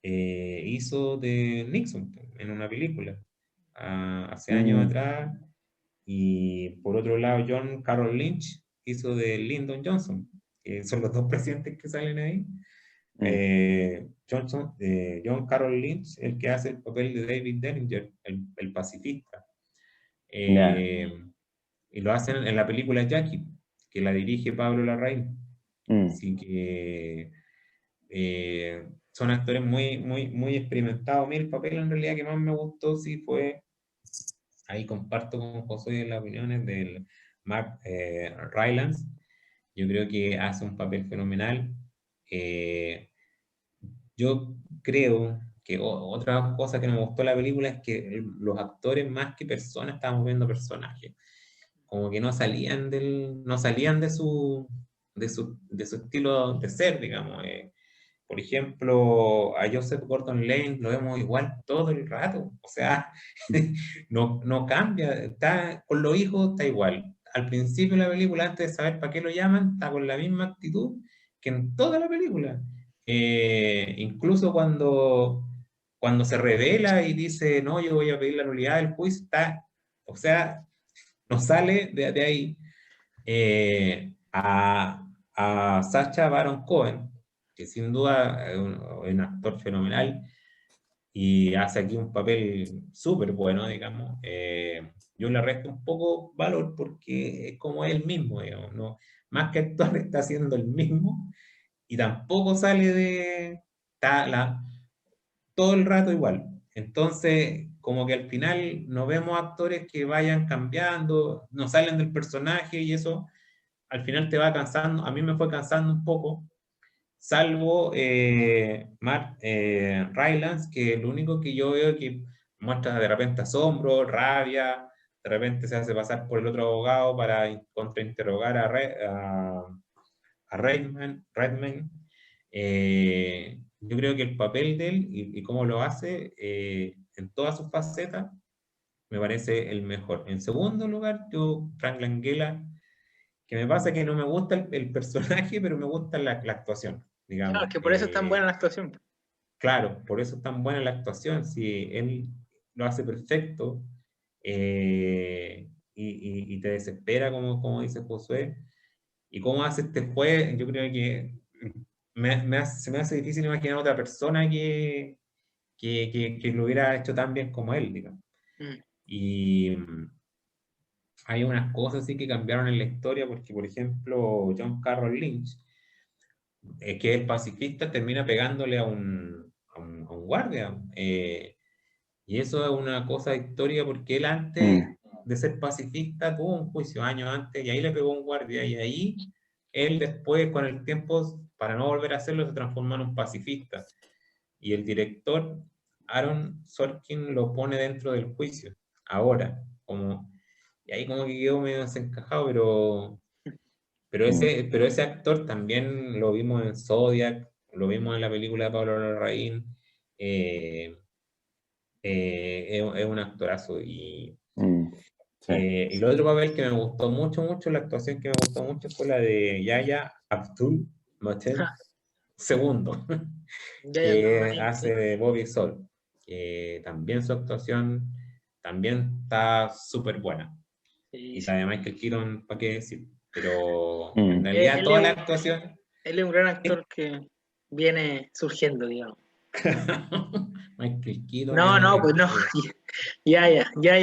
Speaker 1: hizo de Nixon en una película hace años atrás, y por otro lado John Carroll Lynch hizo de Lyndon Johnson, que son los dos presidentes que salen ahí. John Carroll Lynch, el que hace el papel de David Dellinger, el pacifista. Y lo hacen en la película Jackie, que la dirige Pablo Larraín. Así que son actores muy, muy, muy experimentados. A mí el papel en realidad que más me gustó sí fue, ahí comparto con José las opiniones del Mark Rylance. Yo creo que hace un papel fenomenal. Yo creo que otra cosa que me gustó de la película es que los actores, más que personas, estábamos viendo personajes. Como que no salían de su estilo de ser, digamos. Por ejemplo, a Joseph Gordon-Levitt lo vemos igual todo el rato. O sea, no cambia. Está, con los hijos está igual. Al principio de la película, antes de saber para qué lo llaman, está con la misma actitud que en toda la película. Incluso cuando se revela y dice, no, yo voy a pedir la nulidad del juicio, está, o sea, no sale de ahí. A Sacha Baron Cohen, que sin duda es un actor fenomenal y hace aquí un papel súper bueno, digamos. Yo le resto un poco valor porque es como él mismo, digamos, ¿no? Más que actuar está haciendo el mismo y tampoco sale todo el rato igual. Entonces, como que al final no vemos actores que vayan cambiando, no salen del personaje, y eso al final te va cansando. A mí me fue cansando un poco, salvo Mark Rylance, que lo único que yo veo es que muestra de repente asombro, rabia, de repente se hace pasar por el otro abogado para contrainterrogar a Redmayne. Yo creo que el papel de él y cómo lo hace en todas sus facetas me parece el mejor. En segundo lugar, yo, Frank Langella, que me pasa que no me gusta el personaje, pero me gusta la actuación, digamos.
Speaker 3: Claro, que por eso es tan buena la actuación.
Speaker 1: Claro, por eso es tan buena la actuación. Si él lo hace perfecto y te desespera, como dice Josué, y cómo hace este juez, yo creo que se me hace difícil imaginar a otra persona que lo hubiera hecho tan bien como él, digamos. Y hay unas cosas sí que cambiaron en la historia, porque, por ejemplo, John Carroll Lynch, que es pacifista, termina pegándole a un guardia. Y eso es una cosa histórica porque él antes de ser pacifista tuvo un juicio años antes y ahí le pegó a un guardia y ahí él después, con el tiempo, para no volver a hacerlo, se transformó en un pacifista. Y el director, Aaron Sorkin, lo pone dentro del juicio, ahora, y ahí como que quedó medio desencajado, pero ese actor también lo vimos en Zodiac, lo vimos en la película de Pablo Larraín, es un actorazo.
Speaker 2: Sí.
Speaker 1: Y el otro papel que me gustó mucho, mucho, la actuación que me gustó mucho fue la de Yahya Abdul-Mateen segundo,
Speaker 3: Ya, ya,
Speaker 1: que
Speaker 3: Abdul-Mateen,
Speaker 1: hace
Speaker 3: sí.
Speaker 1: de Bobby Sol, que también su actuación también está súper buena.
Speaker 3: Sí,
Speaker 1: Y
Speaker 3: sí.
Speaker 1: la de Michael Keaton, ¿para qué decir? Pero en
Speaker 2: Mm.
Speaker 1: realidad
Speaker 3: Él es
Speaker 1: toda la
Speaker 3: un,
Speaker 1: actuación...
Speaker 3: él es un gran actor que viene surgiendo, digamos.
Speaker 1: Michael Keaton
Speaker 3: No, no, pues no. Ya,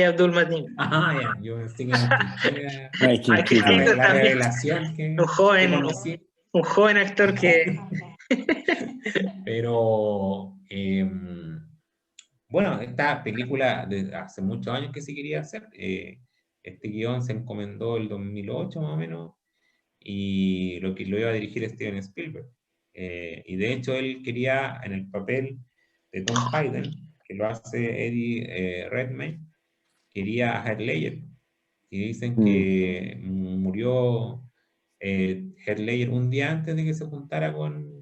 Speaker 3: Abdul-Mateen.
Speaker 1: Ya, yo pensé que Michael Keaton era
Speaker 2: Michael
Speaker 3: Michael
Speaker 2: Keaton.
Speaker 3: Keaton
Speaker 1: la
Speaker 3: también,
Speaker 1: revelación
Speaker 3: un
Speaker 1: que
Speaker 3: joven,
Speaker 1: conocí.
Speaker 3: un joven actor que...
Speaker 1: Pero bueno, esta película de hace muchos años que se quería hacer. Este guión se encomendó el 2008 más o menos, y lo que lo iba a dirigir Steven Spielberg. Y de hecho él quería, en el papel de Tom Hayden, que lo hace Eddie Redmayne, quería a Heath Ledger. Y dicen
Speaker 2: Mm.
Speaker 1: que murió Heath Ledger un día antes de que se juntara con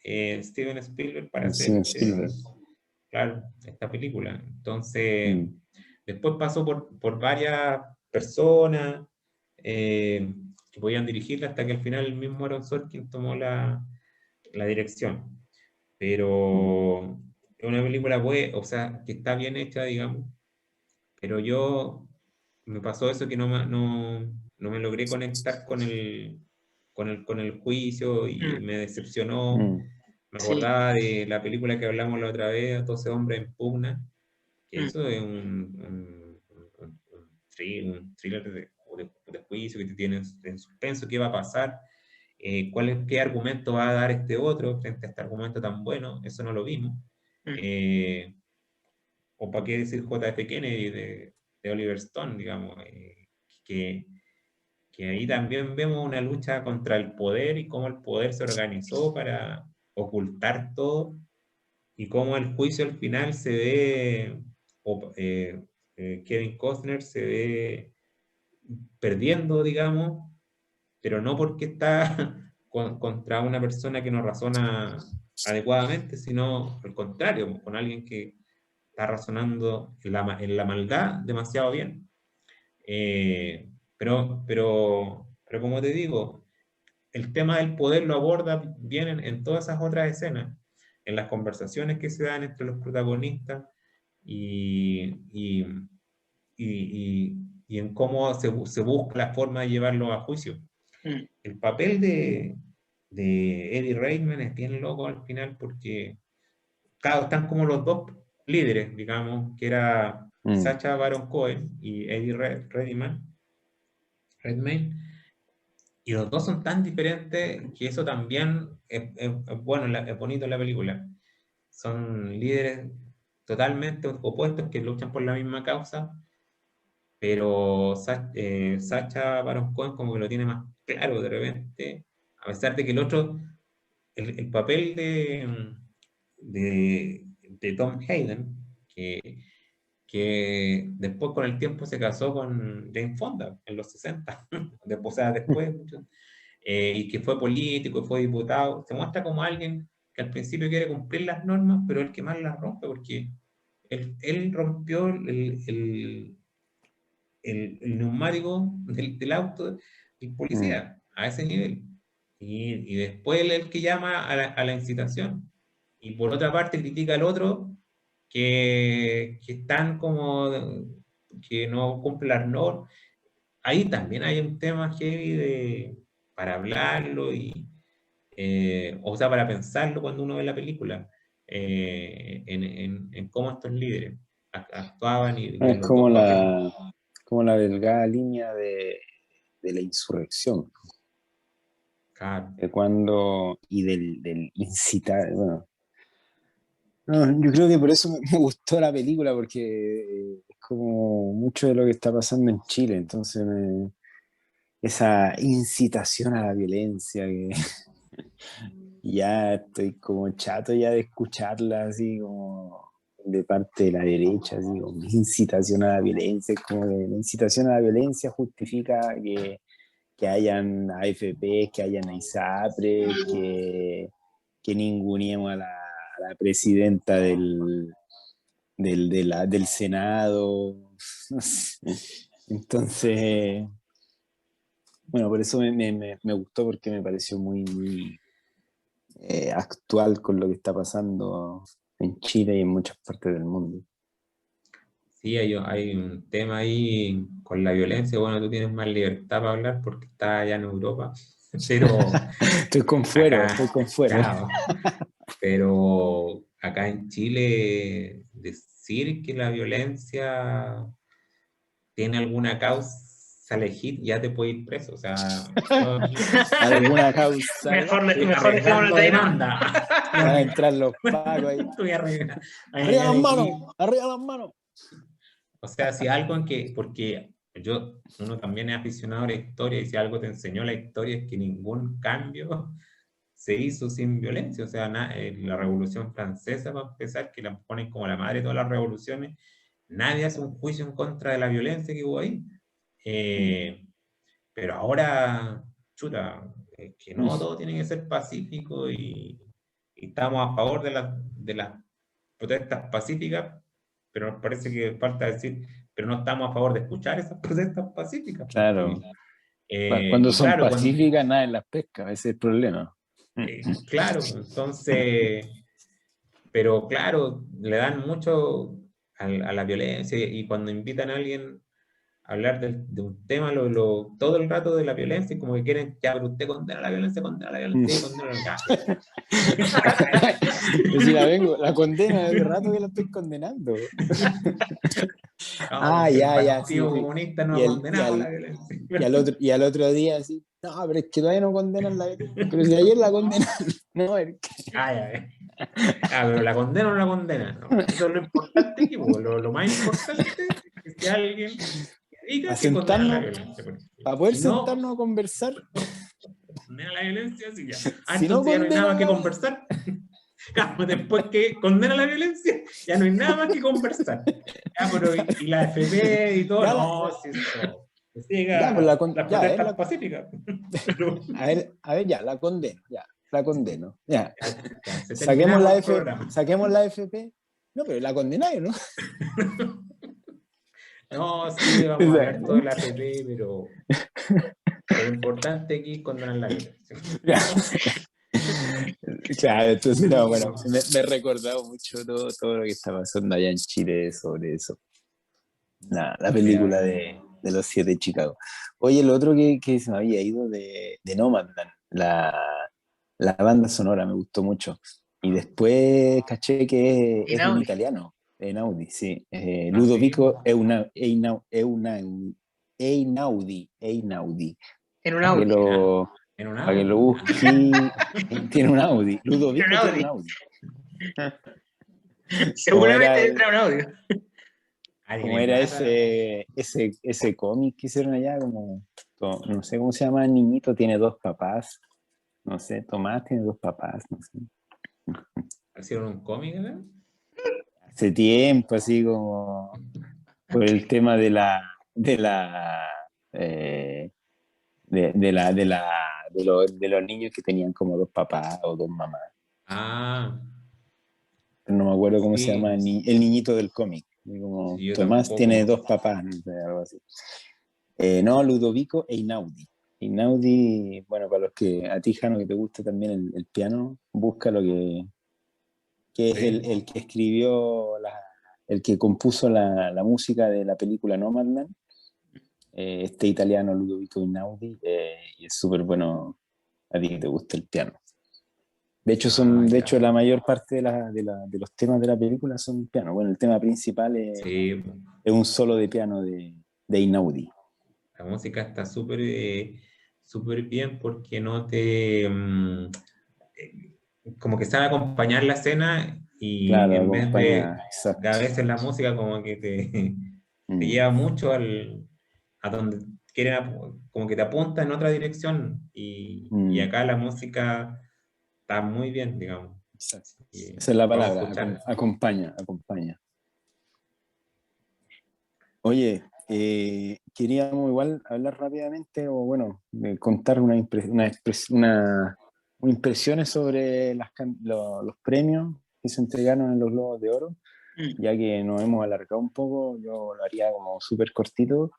Speaker 1: Steven Spielberg para hacer
Speaker 2: Steven Spielberg.
Speaker 1: claro, esta película. Entonces,
Speaker 2: Mm.
Speaker 1: después pasó por varias personas que podían dirigirla, hasta que al final el mismo Aaron Sorkin tomó la dirección.
Speaker 2: Mm.
Speaker 1: Pero es una película buena, o sea, que está bien hecha, digamos, pero me pasó eso que no me logré conectar con el juicio, y
Speaker 3: Mm,
Speaker 1: me decepcionó.
Speaker 2: Mm.
Speaker 1: Me
Speaker 3: sí,
Speaker 1: acordaba de la película que hablamos la otra vez, 12 hombres en pugna, que
Speaker 3: mm,
Speaker 1: eso es un thriller de juicio que te tiene en suspenso. ¿Qué va a pasar? ¿Qué argumento va a dar este otro frente a este argumento tan bueno? Eso no lo vimos.
Speaker 3: mm,
Speaker 1: Eh, o para qué decir JF Kennedy de Oliver Stone, digamos, que, que ahí también vemos una lucha contra el poder y cómo el poder se organizó para ocultar todo, y cómo el juicio al final se ve, Kevin Costner se ve perdiendo, digamos, pero no porque está contra una persona que no razona adecuadamente, sino al contrario, con alguien que está razonando en la maldad demasiado bien. Pero como te digo, el tema del poder lo aborda bien en todas esas otras escenas, en las conversaciones que se dan entre los protagonistas, y, y, y en cómo se busca la forma de llevarlo a juicio.
Speaker 3: mm,
Speaker 1: El papel de Eddie Redmayne es bien loco al final, porque claro, están como los dos líderes, digamos, que era
Speaker 2: Mm.
Speaker 1: Sacha Baron Cohen y Eddie Redmayne, y los dos son tan diferentes que eso también es bueno, es bonito en la película. Son líderes totalmente opuestos que luchan por la misma causa, pero Sacha Baron Cohen como que lo tiene más claro de repente, a pesar de que el otro, el papel de Tom Hayden, que después con el tiempo se casó con Jane Fonda en los 60, después, o sea, después, y que fue político, fue diputado, se muestra como alguien que al principio quiere cumplir las normas, pero el que más las rompe, porque él rompió el neumático del auto del
Speaker 2: Mm.
Speaker 1: policía a ese nivel. Y después él es el que llama a la incitación. Y por otra parte critica al otro que están como que no cumple las normas. Ahí también hay un tema heavy para hablarlo, o sea, para pensarlo cuando uno ve la película, en cómo estos líderes actuaban, y
Speaker 2: Es
Speaker 1: en los dos papeles.
Speaker 2: como la delgada línea de la insurrección,
Speaker 1: Claro.
Speaker 2: y del incitar, bueno. No, yo creo que por eso me gustó la película, porque es como mucho de lo que está pasando en Chile, entonces esa incitación a la violencia que ya estoy como chato ya de escucharla así como de parte de la derecha, así como incitación a la violencia, es como que la incitación a la violencia justifica que hayan AFP, que hayan ISAPRE, que ningunemos a la presidenta del Senado. No sé. Entonces, bueno, por eso me gustó porque me pareció muy actual con lo que está pasando en Chile y en muchas partes del mundo.
Speaker 1: Sí, hay un tema ahí con la violencia. Bueno, tú tienes más libertad para hablar porque estás allá en Europa, pero
Speaker 2: Estoy con fuero,
Speaker 1: acá,
Speaker 2: estoy con fuero.
Speaker 1: claro, pero acá en Chile decir que la violencia tiene alguna causa legítima, ya te puede ir preso. O sea, yo
Speaker 2: Alguna causa,
Speaker 1: estoy
Speaker 3: Mejor dejémoslo
Speaker 1: arriesgando
Speaker 3: hasta ahí, ¿no?
Speaker 1: demanda.
Speaker 2: van a entrar los pagos ahí.
Speaker 1: Estoy arriesgando.
Speaker 2: ¡Arriba las manos! ¡Arriba las manos!
Speaker 1: O sea, si algo en que, porque uno también es aficionado a la historia y si algo te enseñó la historia es que ningún cambio se hizo sin violencia. O sea, la Revolución Francesa, para empezar, que la ponen como la madre de todas las revoluciones, nadie hace un juicio en contra de la violencia que hubo ahí. Eh, pero ahora, chuta, que no, todo tiene que ser pacífico y estamos a favor de las protestas pacíficas, pero nos parece que falta decir, pero no estamos a favor de escuchar esas protestas pacíficas, porque,
Speaker 2: Claro, cuando
Speaker 1: y
Speaker 2: son
Speaker 1: claro,
Speaker 2: pacíficas, nadie las pesca, ese es el problema.
Speaker 1: claro, entonces, pero claro, le dan mucho a la violencia y cuando invitan a alguien a hablar de un tema todo el rato de la violencia y como que quieren, ya, pero usted condena la violencia, sí, condena la violencia.
Speaker 2: Yo si la vengo, la condena de rato que la estoy condenando.
Speaker 1: No,
Speaker 2: Ah,
Speaker 1: porque el
Speaker 2: ya, sí,
Speaker 1: Partido
Speaker 2: sí.
Speaker 1: Comunista no
Speaker 2: Y,
Speaker 1: ha
Speaker 2: el, y,
Speaker 1: condenado la
Speaker 2: al,
Speaker 1: violencia.
Speaker 2: y al otro día así, no, pero es que todavía no condenan la violencia. Pero si ayer la condenaron, no, es que...
Speaker 1: Ah, ya, pero la condena o no la condena. No, eso es lo importante aquí, po. Lo más importante es que alguien diga
Speaker 2: Para
Speaker 1: que condena la
Speaker 2: sentarnos,
Speaker 1: violencia. Porque
Speaker 2: para poder
Speaker 1: si no,
Speaker 2: sentarnos a conversar,
Speaker 1: condena la violencia, sí ya. Ah,
Speaker 2: si no
Speaker 1: entonces ya no hay nada más
Speaker 2: condenan
Speaker 1: que
Speaker 2: la violencia,
Speaker 1: conversar. Claro, después que condena la violencia, ya no hay nada más que conversar. Ya, pero y la FP y todo,
Speaker 2: ya
Speaker 1: no, si eso. Que
Speaker 2: ya, pues
Speaker 1: siga las
Speaker 2: ya,
Speaker 1: protestas pacíficas. Pero,
Speaker 2: a ver, ya, la condeno, ya, la condeno, ya.
Speaker 1: ya, se terminamos el programa.
Speaker 2: Saquemos la FP, no, pero la condenáis, ¿no?
Speaker 1: No, sí,
Speaker 2: O
Speaker 1: vamos a
Speaker 2: sea,
Speaker 1: hablar todo de la APP, pero lo importante aquí es condenar la violencia.
Speaker 2: ya. Claro, entonces, no, bueno, me he recordado mucho todo lo que está pasando allá en Chile sobre eso. La película de los siete de Chicago. Oye, el otro que se me había ido de Nomadland, la banda sonora me gustó mucho. Y después caché que es de un
Speaker 3: Inaudi.
Speaker 2: italiano, Einaudi, sí.
Speaker 1: Ah, sí.
Speaker 2: Ludovico Einaudi.
Speaker 3: En un
Speaker 2: Para que
Speaker 3: Audi.
Speaker 1: Buena.
Speaker 2: lo,
Speaker 1: En un
Speaker 2: para que lo
Speaker 1: Audi.
Speaker 2: busque. Tiene un Audi.
Speaker 3: En un
Speaker 2: Ludovico tiene un
Speaker 3: Audi.
Speaker 2: Audi. Como
Speaker 3: Seguramente
Speaker 2: era,
Speaker 3: entra un audio.
Speaker 2: como
Speaker 1: Tiene
Speaker 2: era
Speaker 1: plata.
Speaker 2: ese cómic que hicieron allá, no sé cómo se llama, el niñito tiene dos papás, no sé, Tomás tiene dos papás, no sé.
Speaker 1: ¿Hicieron un cómic, ¿verdad?
Speaker 2: Hace tiempo, así como por el tema eh, de los niños que tenían como dos papás o dos mamás.
Speaker 1: Ah,
Speaker 2: Pero no me acuerdo cómo se llama
Speaker 1: sí.
Speaker 2: el niñito del cómic. Y como
Speaker 1: Sí, yo
Speaker 2: Tomás tiene
Speaker 1: tampoco.
Speaker 2: dos papás, no sé, algo así. No, Ludovico Einaudi. Einaudi, bueno, para los que a ti, Jano, que te gusta también el piano, busca lo que es
Speaker 1: Sí.
Speaker 2: el que escribió, el que compuso la música de la película Nomadland, este italiano Ludovico Einaudi, y es súper bueno a ti que te gusta el piano.
Speaker 1: Ah,
Speaker 2: De
Speaker 1: ya.
Speaker 2: hecho, la mayor parte de los temas de la película son piano. Bueno, el tema principal
Speaker 1: Sí,
Speaker 2: es un solo de piano de Einaudi.
Speaker 1: la música está súper bien porque no te... como que sabe acompañar la escena y
Speaker 2: Claro,
Speaker 1: en vez
Speaker 2: acompaña,
Speaker 1: de a
Speaker 2: exacto.
Speaker 1: veces la música como que te
Speaker 2: Mm.
Speaker 1: lleva mucho a donde como que te apunta en otra dirección, y acá la música está muy bien, digamos.
Speaker 2: Exacto.
Speaker 1: Y
Speaker 2: Esa es la
Speaker 1: vamos a
Speaker 2: palabra,
Speaker 1: escuchar.
Speaker 2: acompaña, acompaña. Oye, queríamos igual hablar rápidamente o bueno, contar impresiones sobre los premios que se entregaron en los Globos de Oro,
Speaker 3: Mm.
Speaker 2: ya que nos hemos alargado un poco, yo lo haría como súper cortito.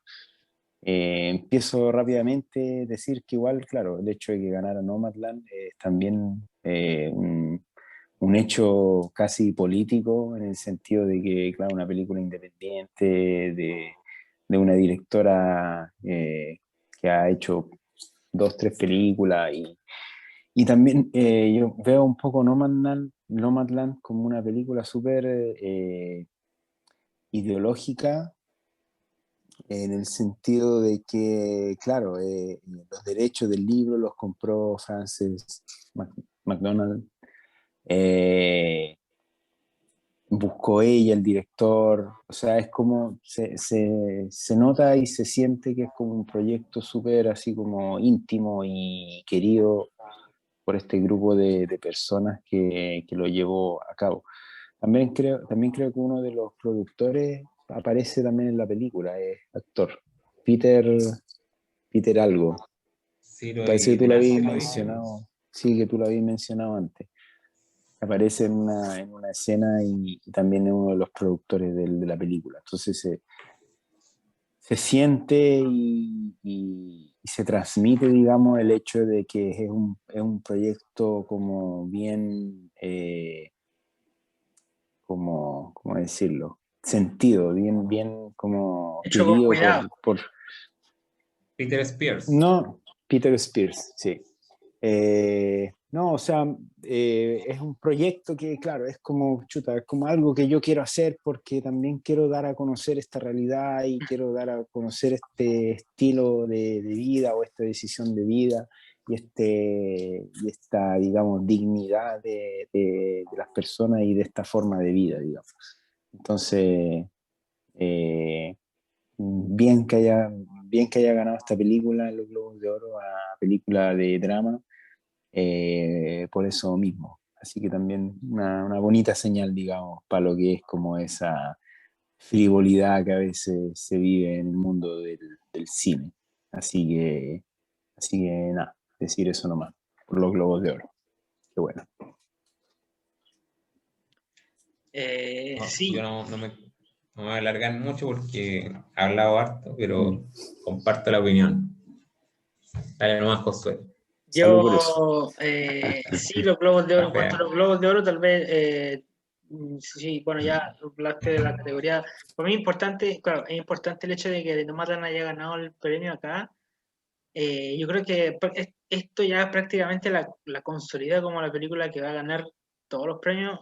Speaker 2: Empiezo rápidamente a decir que igual, claro, el hecho de que ganara Nomadland es también un hecho casi político, en el sentido de que, claro, una película independiente de una directora que ha hecho dos, tres películas y también yo veo un poco Nomadland como una película súper ideológica, en el sentido de que, claro, los derechos del libro los compró Frances McDonald. eh, Buscó ella, el director, o sea, es como, se nota y se siente que es como un proyecto súper así como íntimo y querido por este grupo de personas que lo llevó a cabo. También creo que uno de los productores aparece también en la película, es actor, Peter, Peter algo.
Speaker 1: Sí,
Speaker 2: Parece que tú lo
Speaker 1: delante
Speaker 2: habías
Speaker 1: lo dije.
Speaker 2: mencionado, sí, que tú lo habías mencionado antes. Aparece en una escena y también es uno de los productores de la película. Entonces se siente y se transmite, digamos, el hecho de que es un proyecto como bien, como, ¿cómo decirlo? Sentido, bien, bien como
Speaker 3: Hecho con
Speaker 2: querido
Speaker 3: cuidado.
Speaker 2: por
Speaker 1: Peter Spears.
Speaker 2: no, Peter Spears, sí. No, o sea, es un proyecto que, claro, es como, chuta, es como algo que yo quiero hacer porque también quiero dar a conocer esta realidad y quiero dar a conocer este estilo de vida o esta decisión de vida y esta, digamos, dignidad de las personas y de esta forma de vida, digamos. Entonces, eh, bien que haya ganado esta película en los Globos de Oro a película de drama, por eso mismo. Así que también una bonita señal, digamos, para lo que es como esa frivolidad que a veces se vive en el mundo del cine. Así que, así que nada, decir eso nomás, por los Globos de Oro. Qué bueno.
Speaker 1: No, yo
Speaker 3: Sí,
Speaker 1: no me voy a alargar mucho porque he hablado harto,
Speaker 2: Mm.
Speaker 1: pero comparto la opinión. Dale nomás, Josué.
Speaker 2: Salud por eso.
Speaker 3: yo sí, los Globos de Oro, en cuanto a
Speaker 1: Café.
Speaker 3: los Globos de Oro, tal vez, sí, bueno, ya hablaste de la categoría. Para mí es importante, claro, es importante el hecho de que Nomadland haya ganado el premio acá. Yo creo que esto ya prácticamente la consolida como la película que va a ganar todos los premios.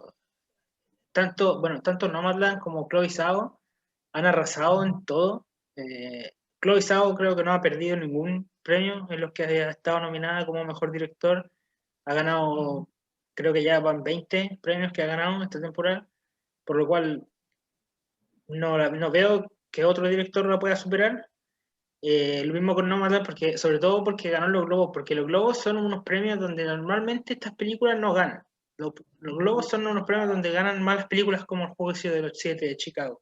Speaker 3: Tanto Nomadland como Chloe Zhao han arrasado en todo. Chloe Zhao creo que no ha perdido ningún premio en los que haya estado nominada como mejor director. Ha ganado, creo que ya van 20 premios que ha ganado esta temporada, por lo cual no veo que otro director la pueda superar. Lo mismo con Nomadland, porque, sobre todo porque ganó los Globos, porque los Globos son unos premios donde normalmente estas películas no ganan. Los Globos son unos premios donde ganan malas películas como El Juicio de los Siete de Chicago,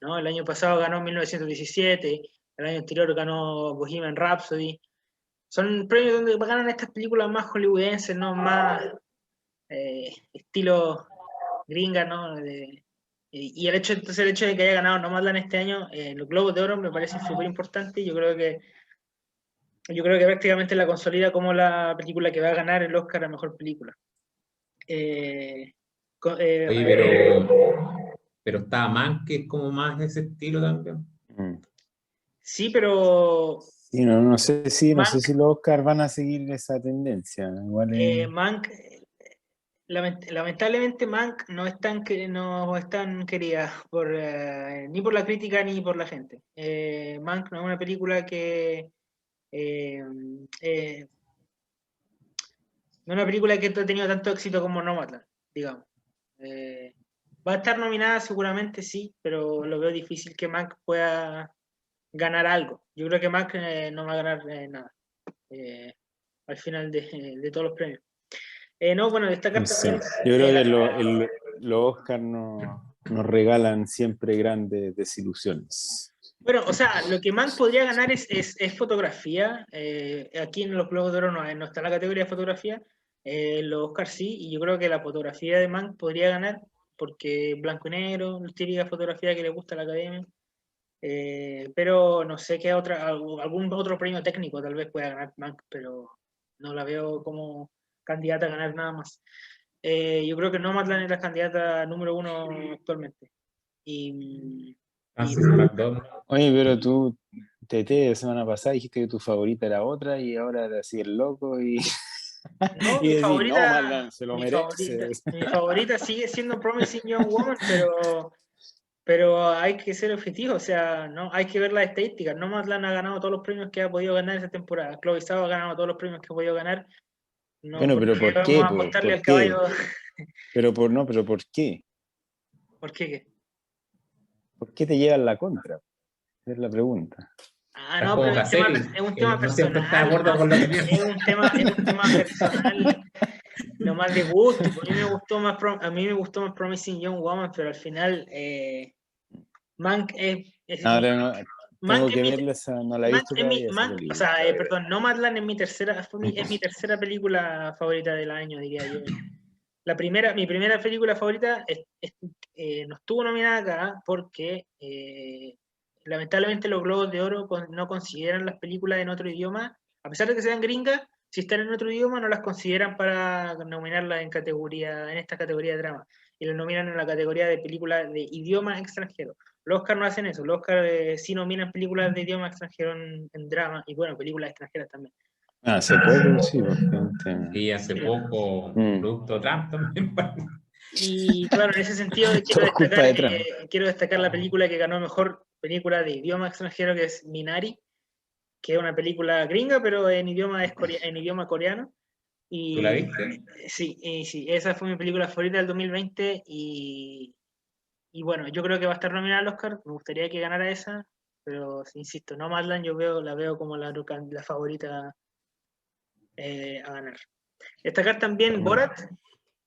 Speaker 3: ¿no? El año pasado ganó 1917, el año anterior ganó Bohemian Rhapsody. Son premios donde ganan estas películas más hollywoodenses, ¿no? Más estilo gringa, ¿no? Y entonces el hecho de que haya ganado Nomadland este año, los Globos de Oro me parece súper importante. Yo creo que prácticamente la consolida como la película que va a ganar el Oscar a Mejor Película. Eh,
Speaker 1: Oye, pero está Mank, que es como más de ese estilo también.
Speaker 2: Mm.
Speaker 3: sí, pero
Speaker 2: Sí, no sé
Speaker 3: Mank,
Speaker 2: si los Oscars van a seguir esa tendencia. Igual
Speaker 3: Mank lamentablemente Mank no es tan querida ni por la crítica ni por la gente. Mank no es una película eh, eh, no es una película que ha tenido tanto éxito como Nomadland, digamos. Va a estar nominada seguramente, sí, pero lo veo difícil que Mank pueda ganar algo. Yo creo que Mank no va a ganar nada al final de todos los premios. No, bueno, destacar
Speaker 2: No sé.
Speaker 3: también.
Speaker 2: Yo creo que los Oscars nos regalan siempre grandes desilusiones.
Speaker 3: Bueno, o sea, lo que Mank podría ganar es fotografía. Aquí en los Globos de Oro no está la categoría de fotografía. Los Oscars sí, y yo creo que la fotografía de Mank podría ganar porque blanco y negro, la típica fotografía que le gusta a la academia. Pero no sé qué algún otro premio técnico tal vez pueda ganar Mank, pero no la veo como candidata a ganar nada más. Yo creo que Nomadland es la candidata número 1 actualmente. Y
Speaker 1: Francis McDormand.
Speaker 2: Oye, pero tú, Tete, la semana pasada dijiste que tu favorita era otra y ahora te así el loco y,
Speaker 3: no,
Speaker 2: y decís, no, Marlon, se lo merece.
Speaker 3: mi favorita sigue siendo Promising Young Woman, pero hay que ser objetivo, o sea, no hay que ver las estadísticas. Nomadland ha ganado todos los premios que ha podido ganar esa temporada. Chloe Zhao ha ganado todos los premios que ha podido ganar. No,
Speaker 2: Bueno, pero
Speaker 3: porque
Speaker 2: ¿por
Speaker 3: vamos
Speaker 2: qué?
Speaker 3: a apostarle
Speaker 2: ¿Por
Speaker 3: al
Speaker 2: qué?
Speaker 3: caballo.
Speaker 2: Pero ¿por qué?
Speaker 3: ¿Por qué qué?
Speaker 2: ¿Por qué te llevan la contra? Esa es la pregunta.
Speaker 3: Ah,
Speaker 1: Estás
Speaker 3: no, pero
Speaker 1: como Caselli,
Speaker 3: es un
Speaker 1: que
Speaker 3: tema
Speaker 1: no siempre está de
Speaker 3: personal,
Speaker 1: acuerdo con lo que piensa.
Speaker 3: es un tema personal, lo más de gusto. A mí me gustó más Promising Young Woman, pero al final Mank
Speaker 2: Ahora no,
Speaker 3: Mank
Speaker 2: tengo
Speaker 3: es
Speaker 2: que
Speaker 3: mi,
Speaker 2: verla, no la he
Speaker 3: Mank
Speaker 2: visto
Speaker 3: es mi,
Speaker 2: todavía esa
Speaker 3: Mank, o
Speaker 2: película.
Speaker 3: sea, perdón, Nomadland es es mi tercera película favorita del año, diría yo. Mi primera película favorita no estuvo nominada acá porque lamentablemente los Globos de Oro no consideran las películas en otro idioma, a pesar de que sean gringas, si están en otro idioma no las consideran para nominarlas en esta categoría de drama, y las nominan en la categoría de película de idioma extranjero. Los Oscars no hacen eso, los Oscars sí nominan películas de idioma extranjero en drama, y bueno, películas extranjeras también.
Speaker 2: Hace poco, sí, porque un tema.
Speaker 1: Y hace poco, producto Trump también.
Speaker 3: Y claro, en ese sentido
Speaker 2: Todo es culpa de Trump.
Speaker 3: quiero destacar la película que ganó mejor película de idioma extranjero, que es Minari, que es una película gringa, pero en en idioma coreano.
Speaker 1: ¿Tú la
Speaker 3: Y
Speaker 1: viste?
Speaker 3: sí, esa fue mi película favorita del 2020 y bueno, yo creo que va a estar nominada al Oscar, me gustaría que ganara esa, pero insisto, Nomadland la veo como la favorita a ganar. Destacar también Borat,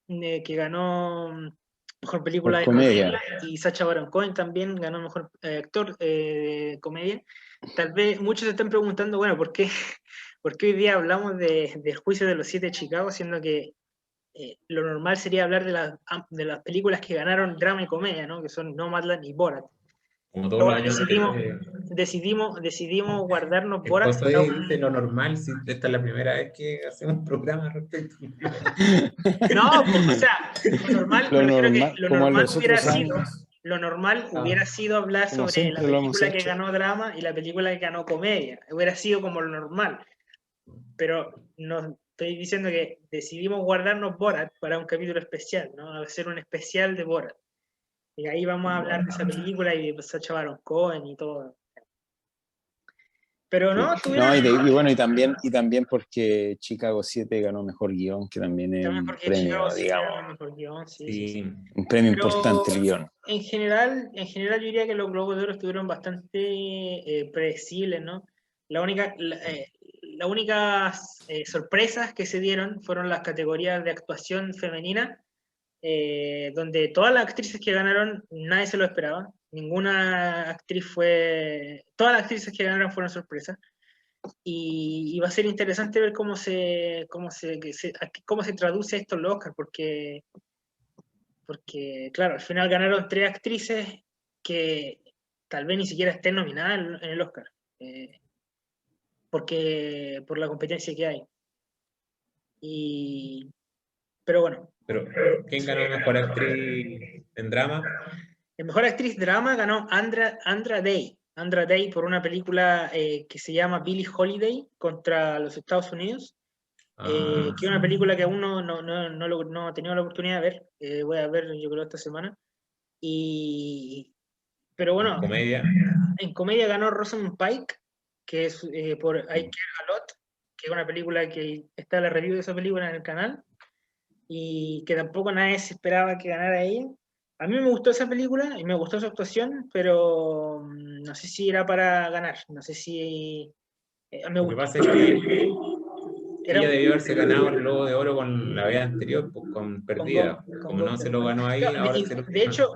Speaker 3: que ganó mejor película
Speaker 2: Por
Speaker 3: de
Speaker 2: comedia.
Speaker 3: comedia, y Sacha Baron Cohen también ganó mejor actor de comedia. Tal vez muchos se estén preguntando, bueno, ¿por qué hoy día hablamos del juicio de los 7 de Chicago, siendo que lo normal sería hablar de las películas que ganaron drama y comedia, ¿no? Que son Nomadland y Borat.
Speaker 1: Como todos
Speaker 3: Pero
Speaker 1: los
Speaker 3: bueno,
Speaker 1: años
Speaker 3: decidimos guardarnos
Speaker 1: el
Speaker 3: Borat
Speaker 1: costo
Speaker 3: para
Speaker 1: ahí dice lo normal, si esta es la primera vez que hacemos un programa respecto.
Speaker 3: No, o sea, lo normal,
Speaker 2: Lo
Speaker 3: me refiero a que
Speaker 2: normal, como en los otros años,
Speaker 3: lo normal
Speaker 1: Ah,
Speaker 3: hubiera sido hablar
Speaker 2: como
Speaker 3: sobre la
Speaker 2: siempre lo hemos
Speaker 3: película que
Speaker 2: hecho.
Speaker 3: ganó drama y la película que ganó comedia. Hubiera sido como lo normal. Pero no estoy diciendo que decidimos guardarnos Borat para un capítulo especial, ¿no? Hacer un especial de Borat. Y ahí vamos a hablar de esa película y de Sacha Baron Cohen y todo. Pero
Speaker 2: Sí.
Speaker 3: no,
Speaker 2: No, y bueno, y también porque Chicago 7 ganó mejor guión, que también es
Speaker 3: también
Speaker 2: un
Speaker 3: porque Chicago
Speaker 2: premio,
Speaker 3: sí
Speaker 2: digamos,
Speaker 3: ganó mejor guión, sí, sí, sí.
Speaker 1: sí,
Speaker 2: un premio
Speaker 3: Pero
Speaker 2: importante el guión.
Speaker 3: en general yo diría que los Globos de Oro estuvieron bastante predecibles, ¿no? Las únicas sorpresas que se dieron fueron las categorías de actuación femenina, donde todas las actrices que ganaron, nadie se lo esperaba. Todas las actrices que ganaron fueron sorpresas. Y va a ser interesante ver cómo se traduce esto en los Oscars, porque, claro, al final ganaron 3 actrices que tal vez ni siquiera estén nominadas en el Oscar, por la competencia que hay. Pero bueno,
Speaker 1: pero ¿quién ganó mejor actriz en drama?
Speaker 3: la mejor actriz drama ganó Andra Day. Andra Day por una película que se llama Billie Holiday contra los Estados Unidos, que es una película que aún no he tenido la oportunidad de ver. Voy a ver, yo creo, esta semana. Pero
Speaker 1: En
Speaker 3: bueno,
Speaker 1: comedia.
Speaker 3: en comedia ganó Rosamund Pike, que es por I Care a Lot, que es una película que está la review de esa película en el canal, y que tampoco nadie se esperaba que ganara ella. A mí me gustó esa película y me gustó su actuación, pero no sé si era para ganar. No sé si me
Speaker 1: Lo que
Speaker 3: gustó.
Speaker 1: pasa es que
Speaker 3: Era
Speaker 1: ella debió haberse ganado el Globo de Oro con la vez anterior, pues, con
Speaker 3: con
Speaker 1: Perdida.
Speaker 3: con
Speaker 1: Como no
Speaker 3: Ghost
Speaker 1: se
Speaker 3: in
Speaker 1: lo
Speaker 3: the
Speaker 1: ganó
Speaker 3: Shell.
Speaker 1: ahí,
Speaker 3: Claro,
Speaker 1: ahora
Speaker 3: y
Speaker 1: se lo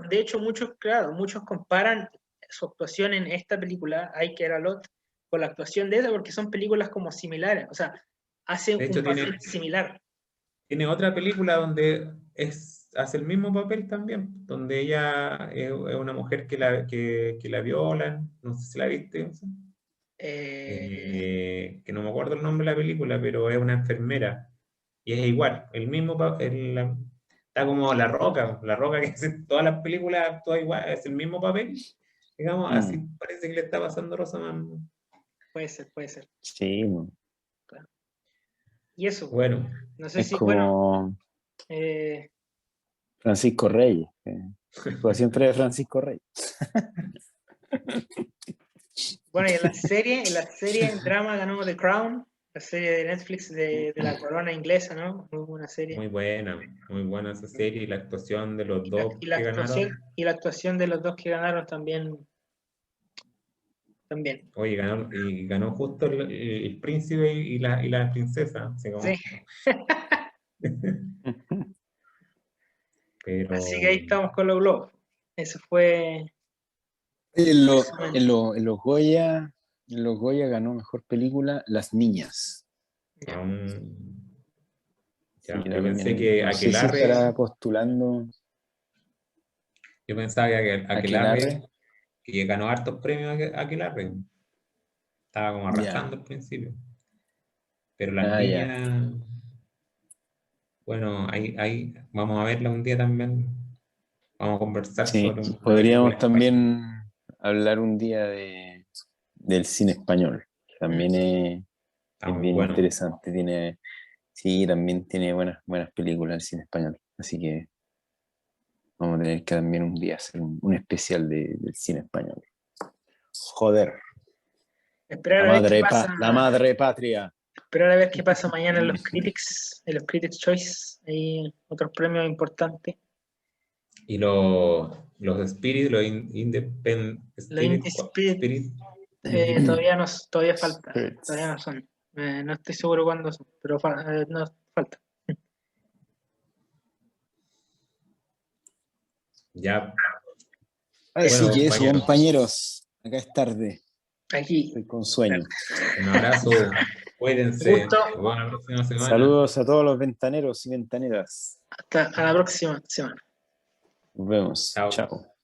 Speaker 3: de hecho, muchos, claro, muchos comparan su actuación en esta película, I Care a Lot, con la actuación de esa, porque son películas como similares. O sea, hace
Speaker 1: De
Speaker 3: un
Speaker 1: hecho,
Speaker 3: papel similar.
Speaker 1: tiene otra película donde hace el mismo papel también, donde ella es una mujer que la violan, no sé si la viste, no sé.
Speaker 3: Eh,
Speaker 1: Que no me acuerdo el nombre de la película, pero es una enfermera. Y es igual, el mismo papel, está como La Roca que hace todas las películas actúa igual, es el mismo papel, digamos, así
Speaker 2: Mm,
Speaker 1: parece que le está pasando a Rosamund.
Speaker 3: puede ser, puede ser.
Speaker 2: sí,
Speaker 3: Claro. Y eso,
Speaker 1: Bueno,
Speaker 3: no sé
Speaker 2: es
Speaker 3: si, bueno,
Speaker 2: como
Speaker 3: eh,
Speaker 2: Francisco Reyes. Actuación de Francisco Reyes.
Speaker 3: bueno, y en la serie en drama ganó The Crown, la serie de Netflix de la corona inglesa, ¿no? Muy buena serie.
Speaker 1: muy buena esa serie y la actuación de los dos
Speaker 3: Y la
Speaker 1: que
Speaker 3: actuación,
Speaker 1: ganaron.
Speaker 3: y la actuación de los dos que ganaron también, también.
Speaker 1: Oye, ganó justo el príncipe y la princesa, así
Speaker 3: Sí.
Speaker 1: como,
Speaker 3: Así que ahí
Speaker 1: pero
Speaker 3: estamos con los globos. Eso fue
Speaker 2: En, lo-
Speaker 3: resumen.
Speaker 2: en, en los Goya ganó mejor película Las Niñas.
Speaker 3: Ya.
Speaker 1: aún,
Speaker 2: Sí,
Speaker 1: ya, yo pensé
Speaker 2: también,
Speaker 1: que
Speaker 2: no sé si estará
Speaker 1: Aquelarre,
Speaker 2: postulando
Speaker 1: yo pensaba que
Speaker 2: Aquelarre.
Speaker 1: Aquelarre, que ganó hartos premios Aquelarre, estaba como
Speaker 2: Ya,
Speaker 1: arrasando al principio, pero las
Speaker 2: ah, ya.
Speaker 1: niñas, bueno, vamos a verla un día también, vamos a conversar
Speaker 2: Sí,
Speaker 1: sobre una película
Speaker 2: podríamos
Speaker 1: española.
Speaker 2: también hablar un día del cine español, que también
Speaker 1: Está
Speaker 2: es
Speaker 1: muy
Speaker 2: bien
Speaker 1: bueno.
Speaker 2: interesante. Sí, también tiene buenas películas el cine español. Así que vamos a tener que también un día hacer un especial del cine español. Joder,
Speaker 3: Esperar a ver qué pasa,
Speaker 2: la madre patria.
Speaker 3: esperar a ver qué pasa mañana en los Critics Choice, hay otros premios importantes.
Speaker 1: Y los Spirit,
Speaker 3: Los Indie Spirit
Speaker 1: Spirit,
Speaker 3: todavía falta, todavía
Speaker 2: Spirits.
Speaker 3: no son. No estoy seguro cuándo son, pero no falta.
Speaker 1: ya,
Speaker 2: Así
Speaker 1: bueno,
Speaker 2: que eso,
Speaker 1: compañeros,
Speaker 2: compañeros. Acá es tarde.
Speaker 3: Aquí,
Speaker 2: Estoy con sueño.
Speaker 1: un abrazo, cuídense,
Speaker 3: gusto,
Speaker 1: nos vemos la próxima semana.
Speaker 2: Saludos a todos los ventaneros y ventaneras.
Speaker 3: hasta a la próxima semana.
Speaker 2: Nos vemos.
Speaker 1: Chao.
Speaker 2: Chao.